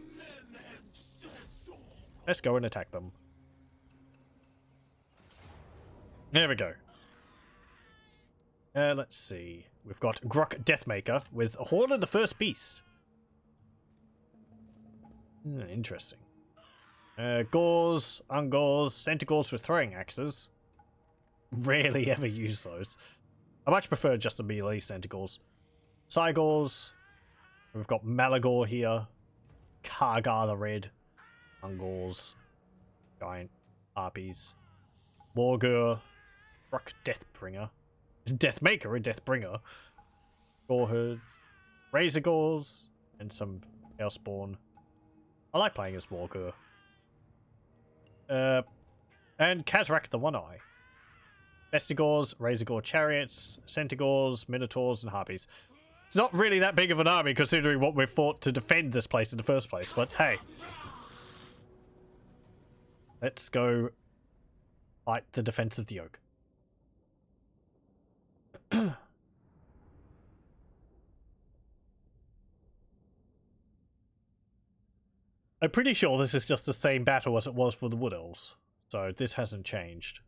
Let's go and attack them. There we go. Let's see. We've got Grok Deathmaker with a Horn of the First Beast. Interesting. Gauls, Ungauls, Centigauls with throwing axes. rarely ever use those. I much prefer just the melee Centaurs. Cygors. We've got Malagor here. Kargar the Red. Ungors. Giant Harpies. Morgur. Rock Deathbringer. Deathmaker and Deathbringer. Goreherds. Razorgors. And some Hellspawn. I like playing as Morgur. And Kazrak the One-Eye. Vestigors, Razorgore Chariots, Centaurs, Minotaurs, and Harpies. It's not really that big of an army considering what we've fought to defend this place in the first place, but hey. Let's go fight the defense of the oak. I'm pretty sure this is just the same battle as it was for the Wood Elves, so this hasn't changed.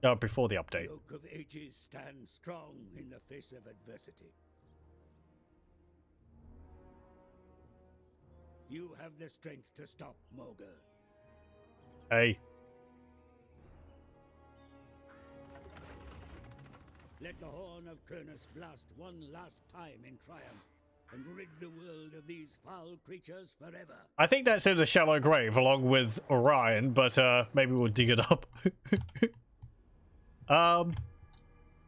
Oh, before the update. The Oak of Ages stands strong in the face of adversity. You have the strength to stop Morgur. Hey. Let the horn of Kurnus blast one last time in triumph, and rid the world of these foul creatures forever. I think that's in a shallow grave along with Orion, but maybe we'll dig it up.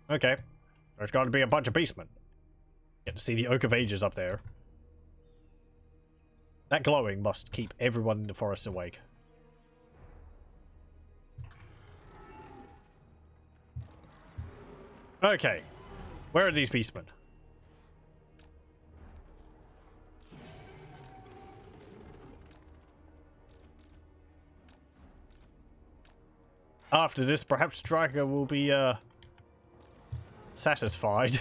Okay. There's got to be a bunch of beastmen. Get to see the Oak of Ages up there. That glowing must keep everyone in the forest awake. Okay. Where are these beastmen? After this, perhaps Drycha will be, satisfied.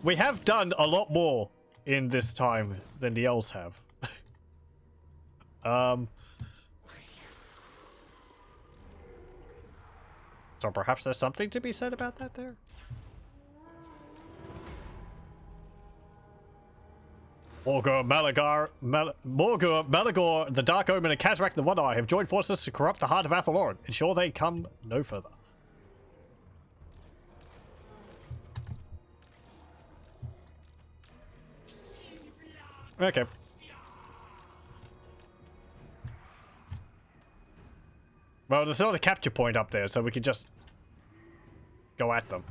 We have done a lot more in this time than the elves have. So perhaps there's something to be said about that there? Morgur, Malagor, the Dark Omen, and Kazrak the One-Eye have joined forces to corrupt the heart of Athel Loren. Ensure they come no further. Okay. Well, there's not a capture point up there, so we could just go at them.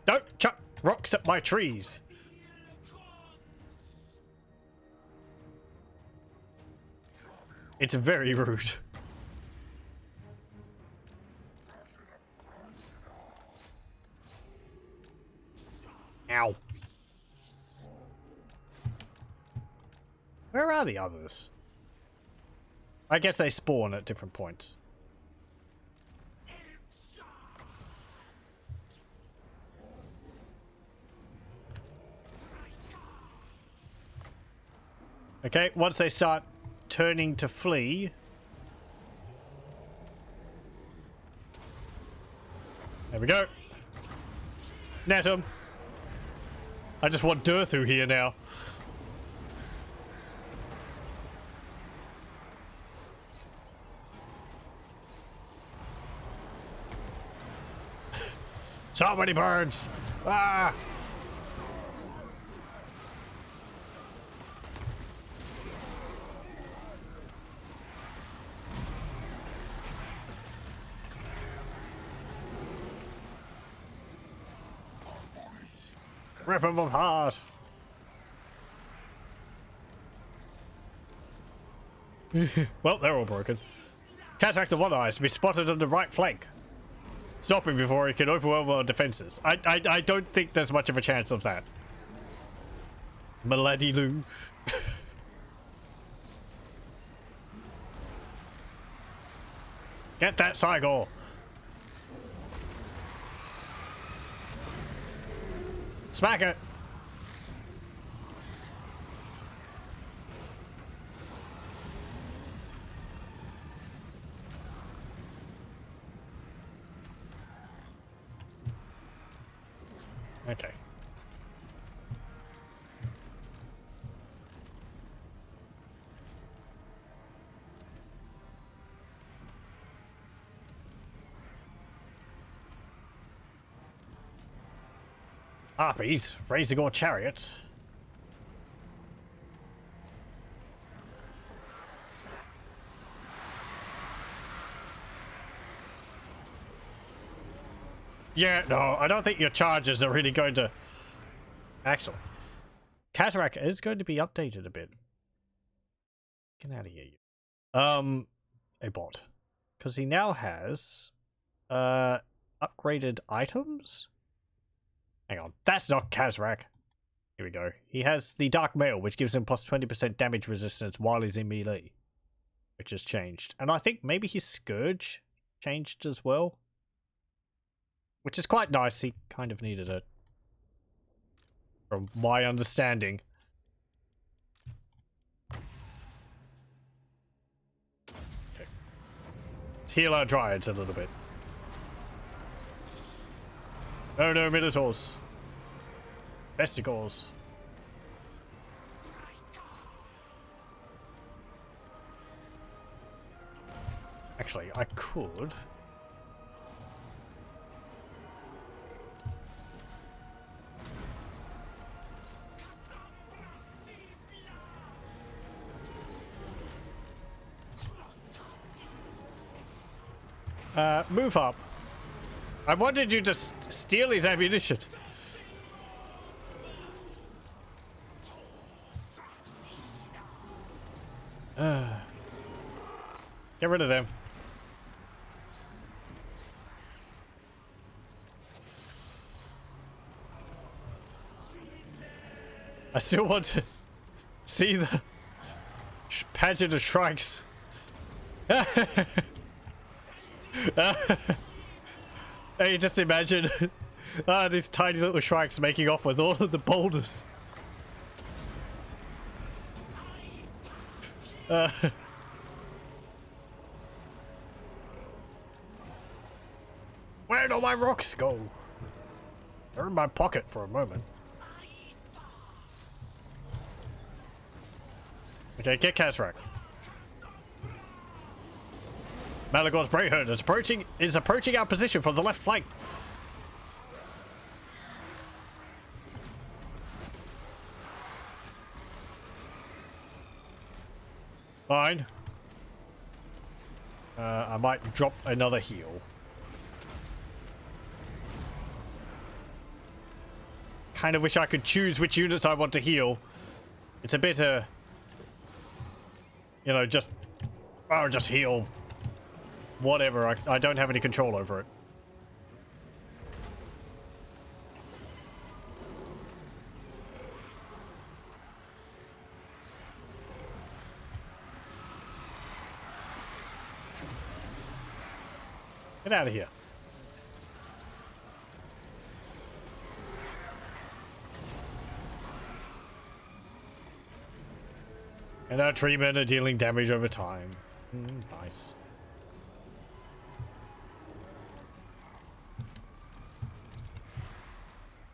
Don't chuck rocks at my trees! It's very rude. Ow. Where are the others? I guess they spawn at different points. Okay, once they start turning to flee. There we go. Net him. I just want Durthu here now. So many birds. Ah! Rip them apart. Well, they're all broken. Kazrak the One-Eye is to be spotted on the right flank. Stop him before he can overwhelm our defenses. I don't think there's much of a chance of that. Milady Lou. Get that Cygor. Smack it. Okay. Harpies, Razorgore chariots. Yeah, no, I don't think your charges are really going to... Actually, Kazrak is going to be updated a bit. Get out of here, you. A bot. Because he now has... upgraded items? Hang on, that's not Kazrak. Here we go. He has the Dark Mail, which gives him plus 20% damage resistance while he's in melee. Which has changed. And I think maybe his Scourge changed as well. Which is quite nice, he kind of needed it. From my understanding. Okay. Let's heal our Dryads a little bit. Oh no, Minotaurs. Vesticles. Actually, I could... move up. I wanted you to steal his ammunition. Get rid of them. I still want to see the pageant of shrikes. Hey, just imagine these tiny little shrikes making off with all of the boulders. Where'd all my rocks go? They're in my pocket for a moment. Okay, get Kazrak. Malagor's Brayherd is approaching our position from the left flank. Fine. I might drop another heal. Kind of wish I could choose which units I want to heal. It's a bit, you know, just heal. Whatever, I don't have any control over it. Get out of here. And our treatment are dealing damage over time. Nice.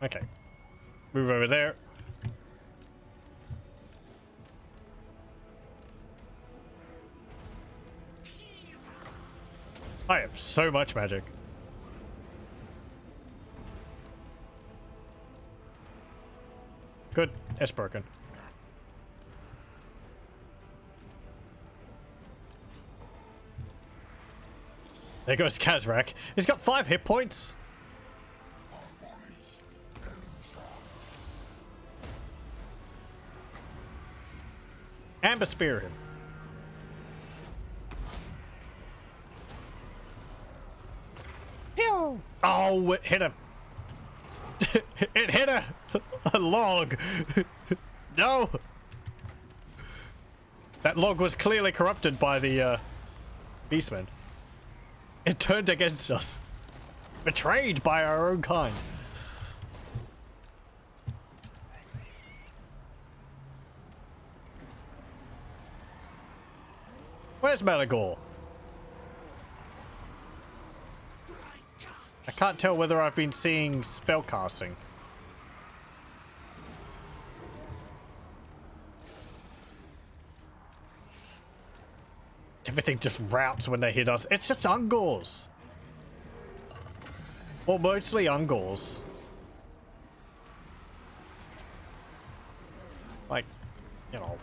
Okay. Move over there. I have so much magic. Good. It's broken. There goes Kazrak. He's got 5 hit points. Amber Spear him. Pew! Oh, it hit him. It hit a log. No. That log was clearly corrupted by the beastmen. It turned against us. Betrayed by our own kind. Where's Malagor? I can't tell whether I've been seeing spellcasting. Everything just routes when they hit us. It's just Ungors. Or mostly Ungors. Like, you know,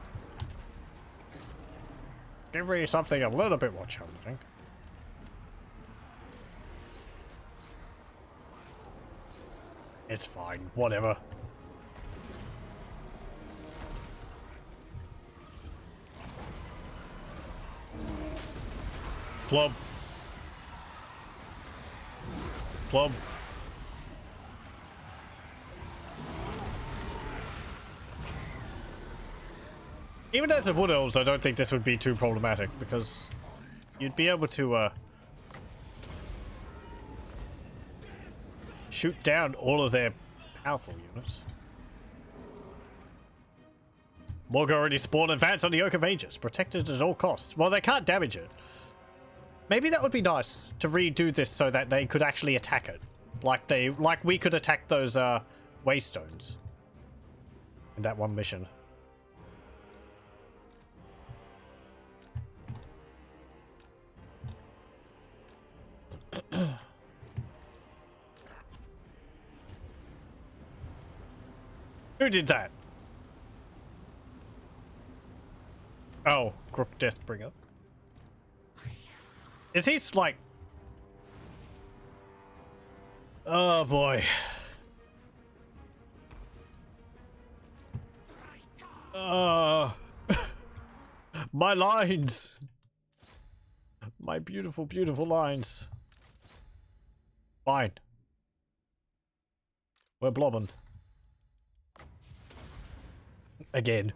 give me something a little bit more challenging. It's fine, whatever. Club. Club. Even as a wood elves, I don't think this would be too problematic because you'd be able to shoot down all of their powerful units. Morg already spawned advance on the Oak of Ages, protected at all costs. Well, they can't damage it. Maybe that would be nice to redo this so that they could actually attack it, like we could attack those waystones in that one mission. Who did that? Oh, Crook Deathbringer. Is he like... Oh boy. My lines. My beautiful, beautiful lines. Fine. We're blobbing. Again.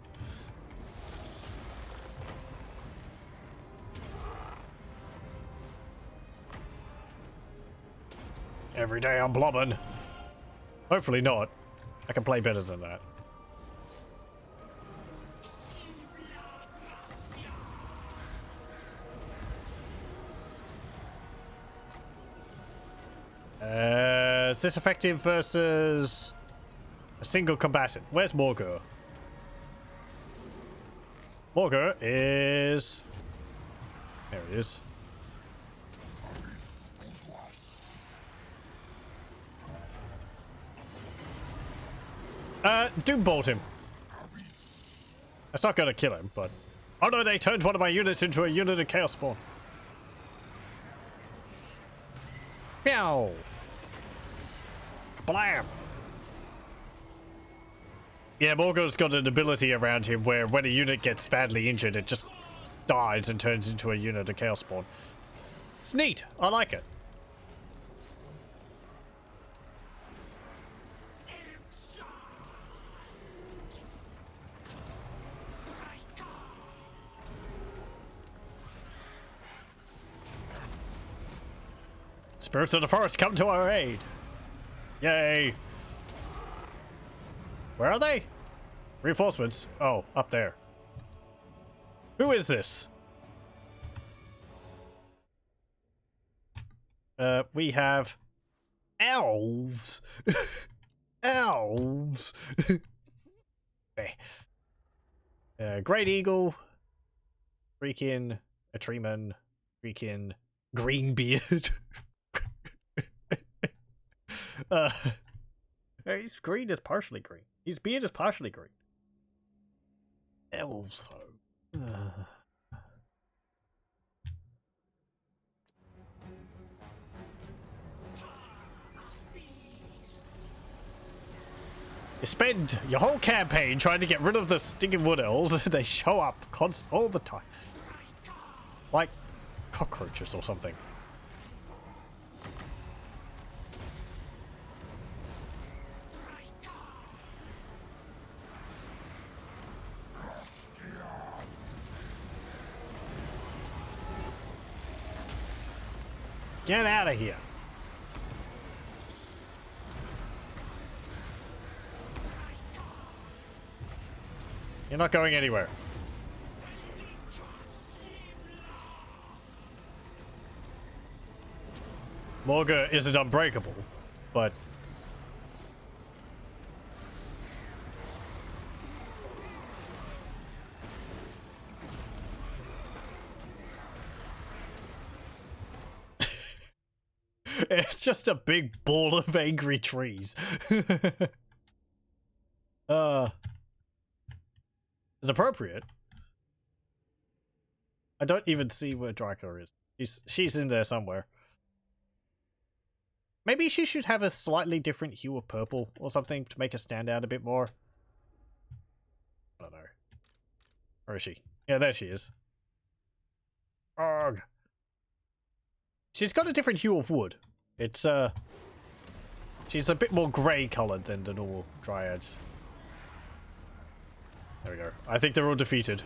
Every day I'm blobbing. Hopefully not. I can play better than that. Is this effective versus a single combatant? Where's Morgur? Morgur is... There he is. Doombolt him. That's not gonna kill him, but... Oh no, they turned one of my units into a unit of Chaos Spawn. Meow! Blam! Yeah, Morgo's got an ability around him where when a unit gets badly injured, it just dies and turns into a unit of Chaos Spawn. It's neat. I like it. Spirits of the forest, come to our aid! Yay! Where are they? Reinforcements? Oh, up there. Who is this? We have... elves! Elves! Great Eagle. Freaking... a treeman. Freaking... Greenbeard. His green is partially green. His beard is partially green. Elves, though. You spend your whole campaign trying to get rid of the stinking wood elves. They show up all the time. Like cockroaches or something. Get out of here. You're not going anywhere. Morga isn't unbreakable, but... It's just a big ball of angry trees. is appropriate. I don't even see where Drycha is. She's in there somewhere. Maybe she should have a slightly different hue of purple or something to make her stand out a bit more. I don't know. Where is she? Yeah, there she is. Ugh. She's got a different hue of wood. It's, she's a bit more grey coloured than the normal dryads. There we go. I think they're all defeated.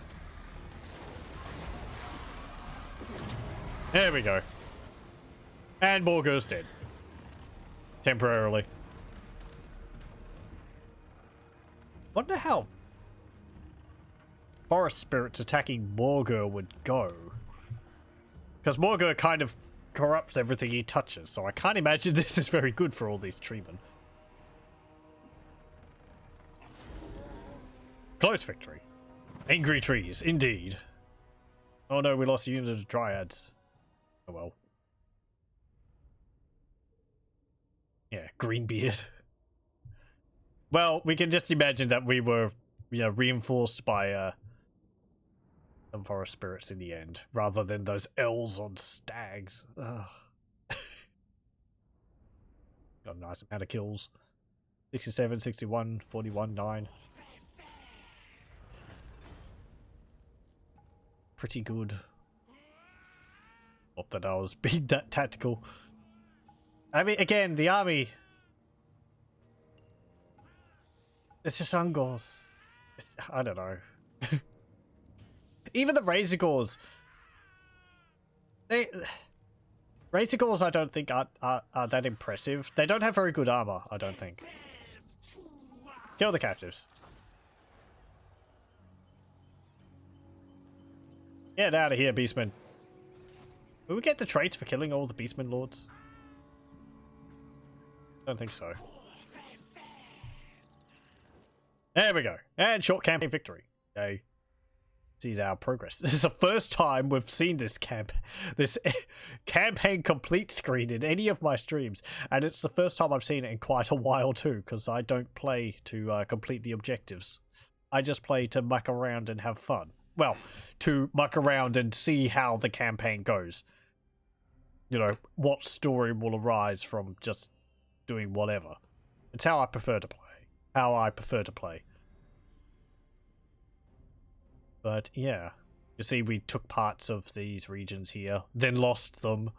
There we go. And Morgo's dead. Temporarily. Wonder how forest spirits attacking Morgo would go. Because Morgo kind of corrupts everything he touches, so I can't imagine this is very good for all these treemen. Close victory. Angry trees, indeed. Oh no, we lost a unit of dryads. Oh well. Yeah, Greenbeard. Well, we can just imagine that we were, you know, reinforced by some forest spirits in the end, rather than those elves on stags. Ugh. Got a nice amount of kills. 67, 61, 41, 9. Pretty good. Not that I was being that tactical. I mean, again, the army... It's just Ungors. I don't know. Even the Razorgors. Razorgors I don't think are that impressive. They don't have very good armor, I don't think. Kill the captives. Get out of here, beastmen. Will we get the traits for killing all the beastmen lords? Don't think so. There we go. And short campaign victory. Okay. See our progress. This is the first time we've seen this campaign complete screen in any of my streams, and it's the first time I've seen it in quite a while too, because I don't play to complete the objectives. I just play to muck around and have fun. Well, to muck around and see how the campaign goes. You know, what story will arise from just doing whatever. It's how I prefer to play. But yeah, you see we took parts of these regions here, then lost them.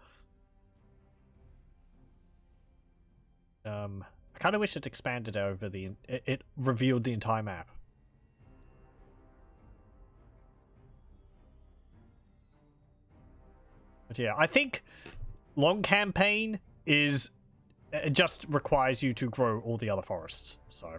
I kind of wish it expanded over it revealed the entire map. But yeah, I think long campaign is... It just requires you to grow all the other forests, so...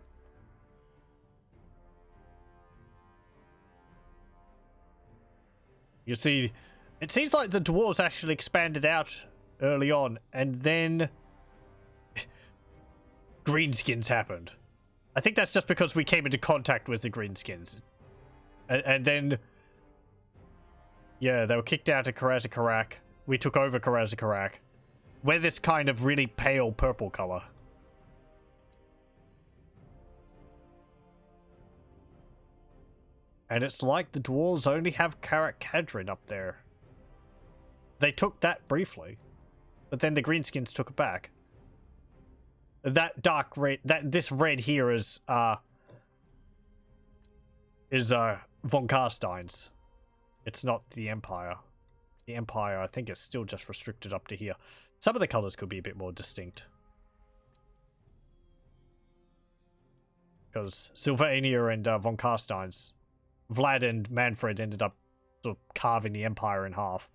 You see, it seems like the dwarves actually expanded out early on, and then... Greenskins happened. I think that's just because we came into contact with the Greenskins. And then... Yeah, they were kicked out of Karazakarak. We took over Karazakarak. We're this kind of really pale purple color. And it's like the dwarves only have Karak Kadrin up there. They took that briefly, but then the Greenskins took it back. That dark red, this red here is von Karstein's. It's not the Empire. The Empire, I think, is still just restricted up to here. Some of the colors could be a bit more distinct. Because Sylvania and von Karstein's, Vlad and Manfred ended up sort of carving the Empire in half.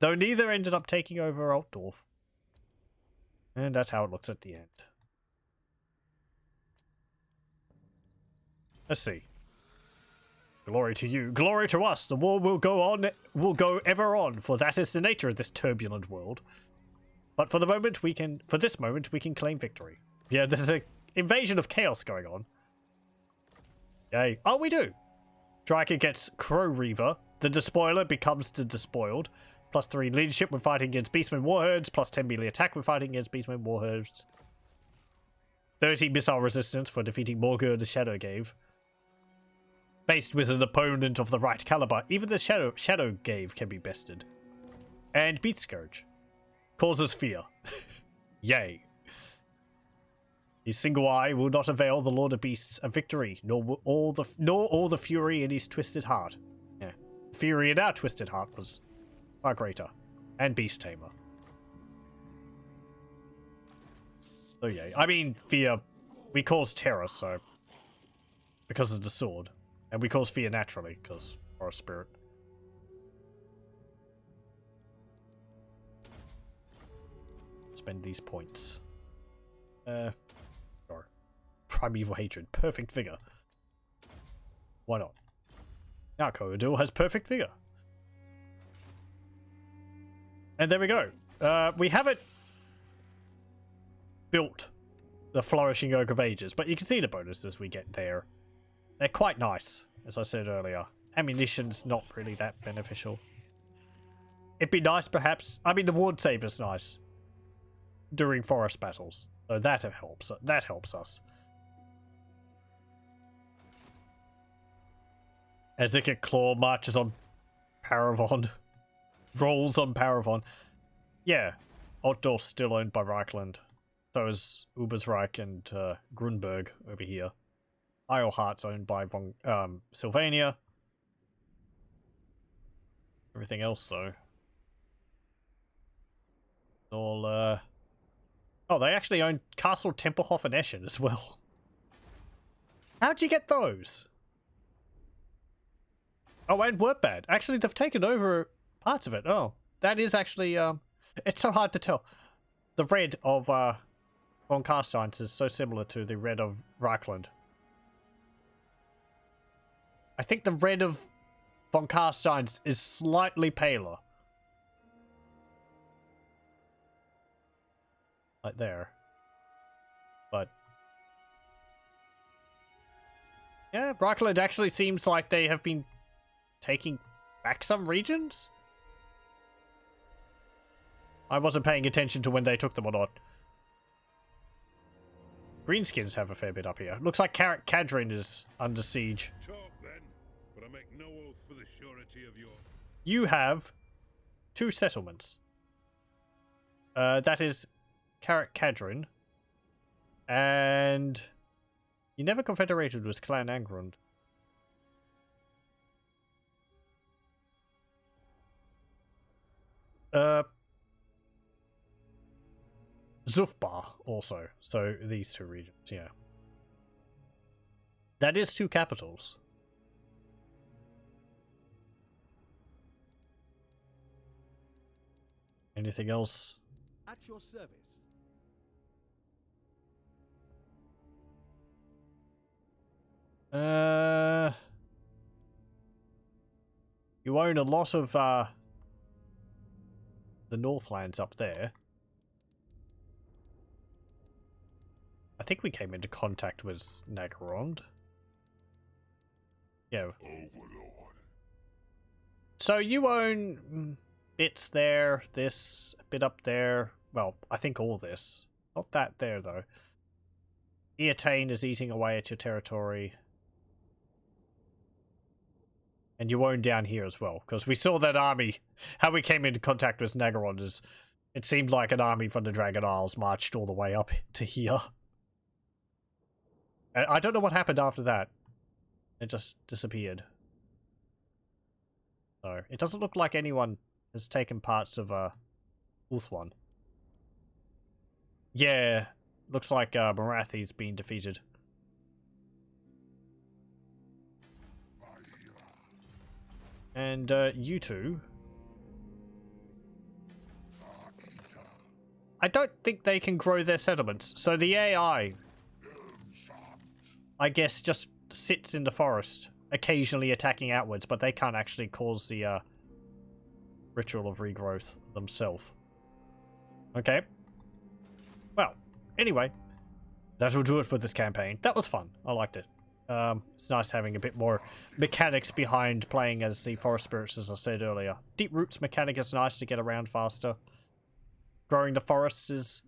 Though neither ended up taking over Altdorf. And that's how it looks at the end. Let's see. Glory to you, glory to us. The war will go on, will go ever on, for that is the nature of this turbulent world. But for this moment, we can claim victory. Yeah, there's an invasion of chaos going on. Yay. Oh, we do. Drycha gets Crow Reaver. The Despoiler becomes the Despoiled. +3 leadership when fighting against beastmen warherds. +10 melee attack when fighting against beastmen warherds. 30 missile resistance for defeating Morgur the Shadow Gave. Faced with an opponent of the right caliber, even the Shadow Gave can be bested. And Beat Scourge. Causes fear. Yay. His single eye will not avail the Lord of Beasts a victory, nor all the fury in his twisted heart. Yeah. Fury in our twisted heart was far greater. And Beast Tamer. So yeah, I mean, fear, we cause terror, so, because of the sword. And we cause fear naturally, because we're a spirit. Spend these points. Sure. Primeval Hatred, perfect vigor. Why not? Now Koadil has perfect vigor. And there we go. We haven't built the Flourishing Oak of Ages, but you can see the bonuses we get there. They're quite nice, as I said earlier. Ammunition's not really that beneficial. It'd be nice, perhaps. I mean, the ward save is nice during forest battles, so that helps. That helps us. Ezekiel Claw marches on Paravon, rolls on Paravon. Yeah, Altdorf's still owned by Reichland. So is Ubersreich and Grunberg over here. Isleheart's owned by Sylvania. Everything else, though. All, Oh, they actually own Castle Tempelhof and Eschen as well. How'd you get those? Oh, and Wordbad. Actually, they've taken over parts of it. Oh, that is actually, it's so hard to tell. The red of, von Carstein's is so similar to the red of Reichland. I think the red of von Carstein's is slightly paler. Like there. But yeah, Reichland actually seems like they have been taking back some regions. I wasn't paying attention to when they took them or not. Greenskins have a fair bit up here. Looks like Karak Kadrin is under siege. Talk then, but I make no oath for the surety of your... You have 2 settlements. That is Karak Kadrin. And you never confederated with Clan Angrund. Zufbar also. So these 2 regions, yeah. That is 2 capitals. Anything else? At your service. You own a lot of the Northlands up there. I think we came into contact with Nagarond. Yeah. Overlord. So you own bits there, this, a bit up there. Well, I think all this. Not that there, though. Eatane is eating away at your territory. And you own down here as well, because we saw that army. How we came into contact with Nagarond is, it seemed like an army from the Dragon Isles marched all the way up to here. And I don't know what happened after that. It just disappeared. So, it doesn't look like anyone has taken parts of Ulthuan. Yeah, looks like Morathi's been defeated. And you two, I don't think they can grow their settlements. So the AI, I guess, just sits in the forest, occasionally attacking outwards, but they can't actually cause the Ritual of Regrowth themselves. Okay. Well, anyway, that will do it for this campaign. That was fun. I liked it. It's nice having a bit more mechanics behind playing as the Forest Spirits, as I said earlier. Deep Roots mechanic is nice to get around faster. Growing the forests is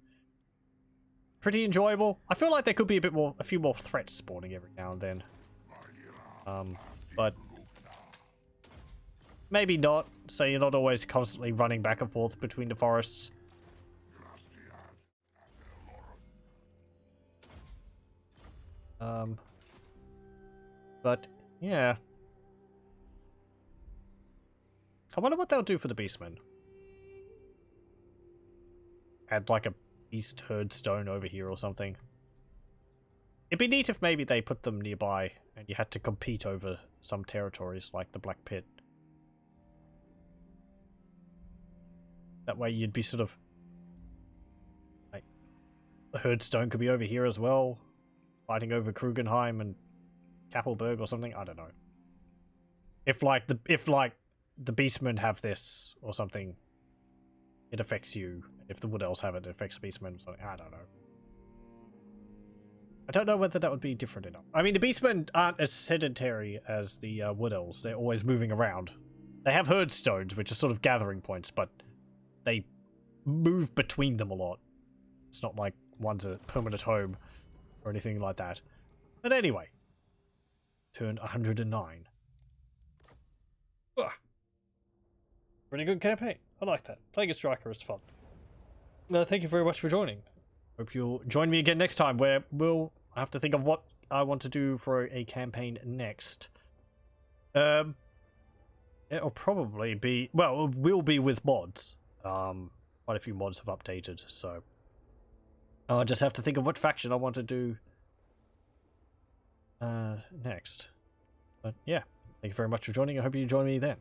pretty enjoyable. I feel like there could be a few more threats spawning every now and then. but maybe not, so you're not always constantly running back and forth between the forests. But yeah, I wonder what they'll do for the beastmen. Add like a beast herd stone over here or something. It'd be neat if maybe they put them nearby and you had to compete over some territories like the Black Pit. That way you'd be sort of like the herd stone could be over here as well, fighting over Krugenheim and Kappelberg or something. I don't know. If like the beastmen have this or something, it affects you. If the wood elves have it, it affects the beastmen. So I don't know. I don't know whether that would be different enough. I mean, the beastmen aren't as sedentary as the wood elves. They're always moving around. They have herd stones, which are sort of gathering points, but they move between them a lot. It's not like one's a permanent home or anything like that. But anyway, turn 109. Ugh. Pretty good campaign. I like that. Playing as Drycha is fun. Thank you very much for joining. Hope you'll join me again next time, where we'll have to think of what I want to do for a campaign next. It'll probably be, well, it will be with mods. Quite a few mods have updated, so I'll just have to think of what faction I want to do next. But yeah, thank you very much for joining. I hope you join me then.